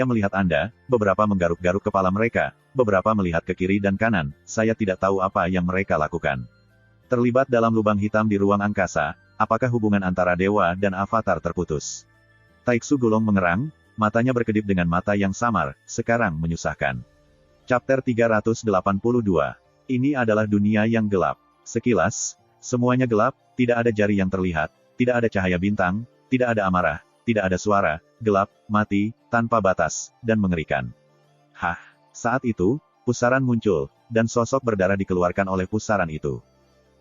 melihat Anda, beberapa menggaruk-garuk kepala mereka, beberapa melihat ke kiri dan kanan, saya tidak tahu apa yang mereka lakukan. Terlibat dalam lubang hitam di ruang angkasa, apakah hubungan antara dewa dan avatar terputus? Taiksu Gulong mengerang, matanya berkedip dengan mata yang samar, sekarang menyusahkan. Chapter 382. Ini adalah dunia yang gelap. Sekilas, semuanya gelap, tidak ada jari yang terlihat, tidak ada cahaya bintang, tidak ada amarah, tidak ada suara, gelap, mati, tanpa batas, dan mengerikan. Saat itu, pusaran muncul, dan sosok berdarah dikeluarkan oleh pusaran itu.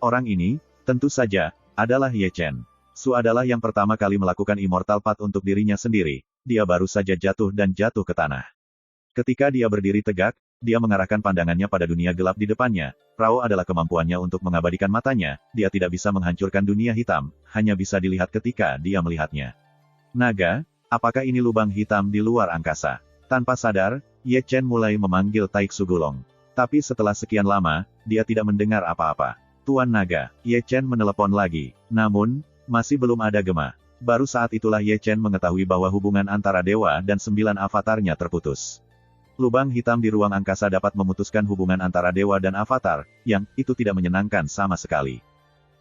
Orang ini, tentu saja, adalah Ye Chen. Su adalah yang pertama kali melakukan Immortal Path untuk dirinya sendiri, dia baru saja jatuh dan jatuh ke tanah. Ketika dia berdiri tegak, dia mengarahkan pandangannya pada dunia gelap di depannya. Rao adalah kemampuannya untuk mengabadikan matanya, dia tidak bisa menghancurkan dunia hitam, hanya bisa dilihat ketika dia melihatnya. Naga, apakah ini lubang hitam di luar angkasa? Tanpa sadar, Ye Chen mulai memanggil Taiksu Gulong. Tapi setelah sekian lama, dia tidak mendengar apa-apa. Tuan Naga, Ye Chen menelepon lagi. Namun, masih belum ada gema. Baru saat itulah Ye Chen mengetahui bahwa hubungan antara dewa dan 9 avatarnya terputus. Lubang hitam di ruang angkasa dapat memutuskan hubungan antara dewa dan avatar, yang itu tidak menyenangkan sama sekali.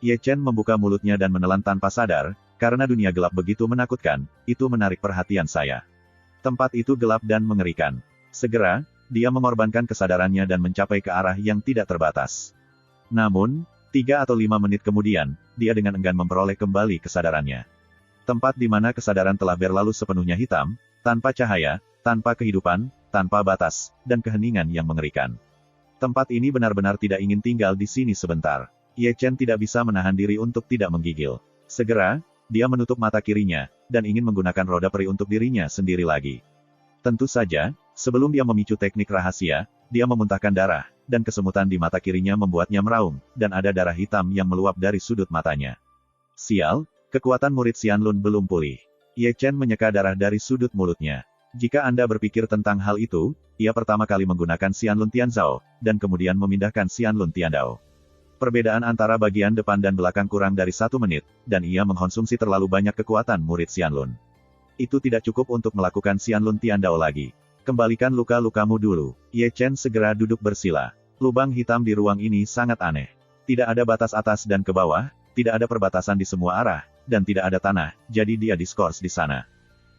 Ye Chen membuka mulutnya dan menelan tanpa sadar, karena dunia gelap begitu menakutkan, itu menarik perhatian saya. Tempat itu gelap dan mengerikan. Segera, dia mengorbankan kesadarannya dan mencapai ke arah yang tidak terbatas. Namun, 3 atau 5 menit kemudian, dia dengan enggan memperoleh kembali kesadarannya. Tempat di mana kesadaran telah berlalu sepenuhnya hitam, tanpa cahaya, tanpa kehidupan, tanpa batas, dan keheningan yang mengerikan. Tempat ini benar-benar tidak ingin tinggal di sini sebentar. Ye Chen tidak bisa menahan diri untuk tidak menggigil. Segera, dia menutup mata kirinya, dan ingin menggunakan roda peri untuk dirinya sendiri lagi. Tentu saja, sebelum dia memicu teknik rahasia, dia memuntahkan darah, dan kesemutan di mata kirinya membuatnya meraung, dan ada darah hitam yang meluap dari sudut matanya. Sial, kekuatan murid Xianlun belum pulih. Ye Chen menyeka darah dari sudut mulutnya. Jika Anda berpikir tentang hal itu, ia pertama kali menggunakan Xianlun Tianzhao, dan kemudian memindahkan Xianlun Tiandao. Perbedaan antara bagian depan dan belakang kurang dari 1 menit, dan ia mengkonsumsi terlalu banyak kekuatan murid Xianlun. Itu tidak cukup untuk melakukan Xianlun Tiandao lagi. Kembalikan luka-lukamu dulu. Ye Chen segera duduk bersila. Lubang hitam di ruang ini sangat aneh. Tidak ada batas atas dan ke bawah, tidak ada perbatasan di semua arah, dan tidak ada tanah, jadi dia diskors di sana.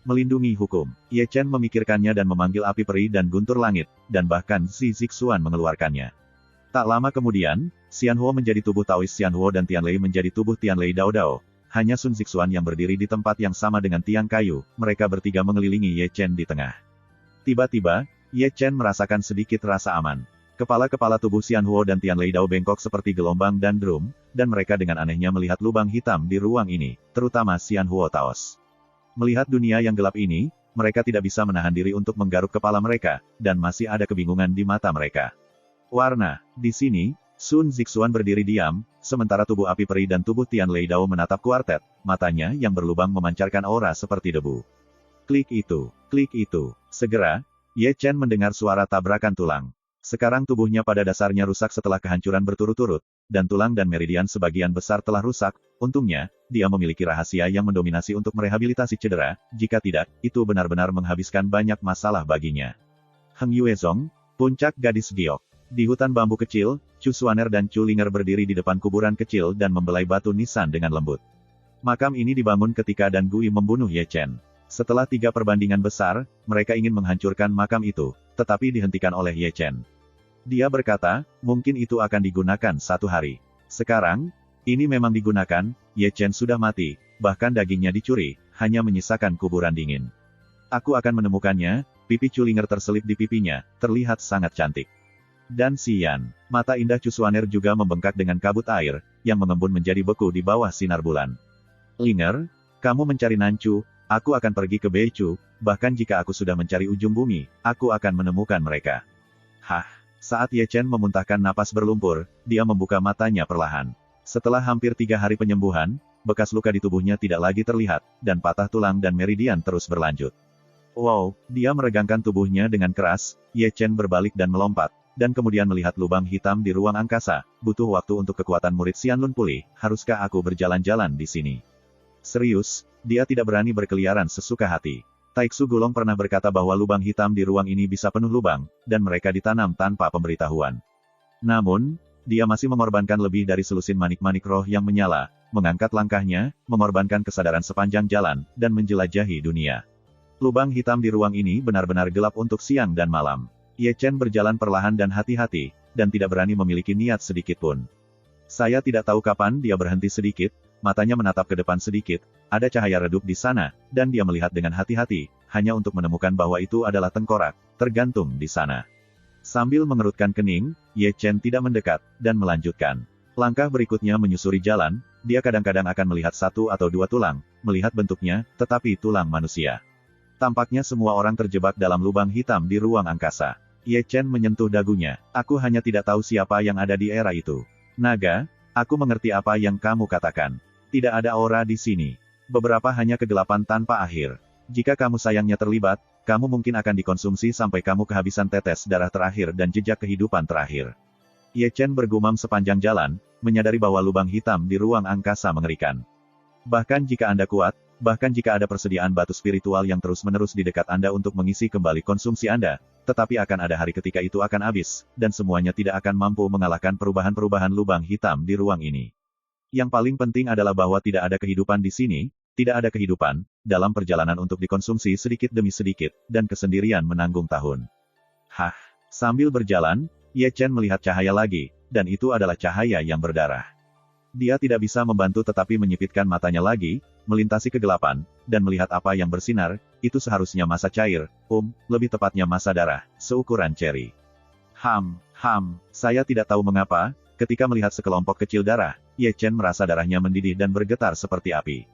Melindungi hukum. Ye Chen memikirkannya dan memanggil api peri dan guntur langit, dan bahkan Zi Zixuan mengeluarkannya. Tak lama kemudian, Xianhuo menjadi tubuh Taois Xianhuo dan Tianlei menjadi tubuh Tianlei Dao Dao. Hanya Sun Zixuan yang berdiri di tempat yang sama dengan tiang kayu, mereka bertiga mengelilingi Ye Chen di tengah. Tiba-tiba, Ye Chen merasakan sedikit rasa aman. Kepala-kepala tubuh Xianhuo dan Tianlei Dao bengkok seperti gelombang dan drum, dan mereka dengan anehnya melihat lubang hitam di ruang ini, terutama Xianhuo Taos. Melihat dunia yang gelap ini, mereka tidak bisa menahan diri untuk menggaruk kepala mereka, dan masih ada kebingungan di mata mereka. Warna. Di sini, Sun Zixuan berdiri diam, sementara tubuh api peri dan tubuh Tianlei Dao menatap kuartet, matanya yang berlubang memancarkan aura seperti debu. Klik itu. Klik itu. Segera, Ye Chen mendengar suara tabrakan tulang. Sekarang tubuhnya pada dasarnya rusak setelah kehancuran berturut-turut, dan tulang dan meridian sebagian besar telah rusak. Untungnya, dia memiliki rahasia yang mendominasi untuk merehabilitasi cedera, jika tidak, itu benar-benar menghabiskan banyak masalah baginya. Heng Yuezong, puncak gadis giok. Di hutan bambu kecil, Chu Xuaner dan Chu Linger berdiri di depan kuburan kecil dan membelai batu nisan dengan lembut. Makam ini dibangun ketika Dan Gui membunuh Ye Chen. Setelah 3 perbandingan besar, mereka ingin menghancurkan makam itu, tetapi dihentikan oleh Ye Chen. Dia berkata, mungkin itu akan digunakan 1 hari. Sekarang, ini memang digunakan, Ye Chen sudah mati, bahkan dagingnya dicuri, hanya menyisakan kuburan dingin. Aku akan menemukannya, pipi Chu Linger terselip di pipinya, terlihat sangat cantik. Dan Xian, mata indah Chu Xuaner juga membengkak dengan kabut air, yang mengembun menjadi beku di bawah sinar bulan. Linger, kamu mencari Nanchu, aku akan pergi ke Beichu, bahkan jika aku sudah mencari ujung bumi, aku akan menemukan mereka. Hah, saat Ye Chen memuntahkan napas berlumpur, dia membuka matanya perlahan. Setelah hampir 3 hari penyembuhan, bekas luka di tubuhnya tidak lagi terlihat, dan patah tulang dan meridian terus berlanjut. Wow, dia meregangkan tubuhnya dengan keras, Ye Chen berbalik dan melompat, dan kemudian melihat lubang hitam di ruang angkasa, butuh waktu untuk kekuatan murid Xianlun pulih, haruskah aku berjalan-jalan di sini? Serius, dia tidak berani berkeliaran sesuka hati. Taiksu Gulong pernah berkata bahwa lubang hitam di ruang ini bisa penuh lubang, dan mereka ditanam tanpa pemberitahuan. Namun, dia masih mengorbankan lebih dari selusin manik-manik roh yang menyala, mengangkat langkahnya, mengorbankan kesadaran sepanjang jalan, dan menjelajahi dunia. Lubang hitam di ruang ini benar-benar gelap untuk siang dan malam. Ye Chen berjalan perlahan dan hati-hati, dan tidak berani memiliki niat sedikit pun. Saya tidak tahu kapan dia berhenti sedikit, matanya menatap ke depan sedikit, ada cahaya redup di sana, dan dia melihat dengan hati-hati, hanya untuk menemukan bahwa itu adalah tengkorak, tergantung di sana. Sambil mengerutkan kening, Ye Chen tidak mendekat, dan melanjutkan. Langkah berikutnya menyusuri jalan, dia kadang-kadang akan melihat 1 atau 2 tulang, melihat bentuknya, tetapi tulang manusia. Tampaknya semua orang terjebak dalam lubang hitam di ruang angkasa. Ye Chen menyentuh dagunya, aku hanya tidak tahu siapa yang ada di era itu. Naga, aku mengerti apa yang kamu katakan. Tidak ada aura di sini. Beberapa hanya kegelapan tanpa akhir. Jika kamu sayangnya terlibat, kamu mungkin akan dikonsumsi sampai kamu kehabisan tetes darah terakhir dan jejak kehidupan terakhir. Ye Chen bergumam sepanjang jalan, menyadari bahwa lubang hitam di ruang angkasa mengerikan. Bahkan jika Anda kuat, bahkan jika ada persediaan batu spiritual yang terus-menerus di dekat Anda untuk mengisi kembali konsumsi Anda, tetapi akan ada hari ketika itu akan habis, dan semuanya tidak akan mampu mengalahkan perubahan-perubahan lubang hitam di ruang ini. Yang paling penting adalah bahwa tidak ada kehidupan di sini, tidak ada kehidupan, dalam perjalanan untuk dikonsumsi sedikit demi sedikit, dan kesendirian menanggung tahun. Hah, sambil berjalan, Ye Chen melihat cahaya lagi, dan itu adalah cahaya yang berdarah. Dia tidak bisa membantu tetapi menyipitkan matanya lagi, melintasi kegelapan, dan melihat apa yang bersinar, itu seharusnya massa cair, lebih tepatnya massa darah, seukuran ceri. Saya tidak tahu mengapa, ketika melihat sekelompok kecil darah, Ye Chen merasa darahnya mendidih dan bergetar seperti api.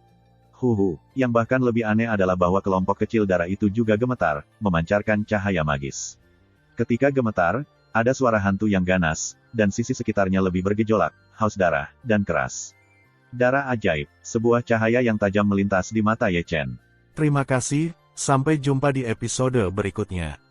Yang bahkan lebih aneh adalah bahwa kelompok kecil darah itu juga gemetar, memancarkan cahaya magis. Ketika gemetar, ada suara hantu yang ganas, dan sisi sekitarnya lebih bergejolak, haus darah, dan keras. Darah ajaib, sebuah cahaya yang tajam melintas di mata Ye Chen. Terima kasih, sampai jumpa di episode berikutnya.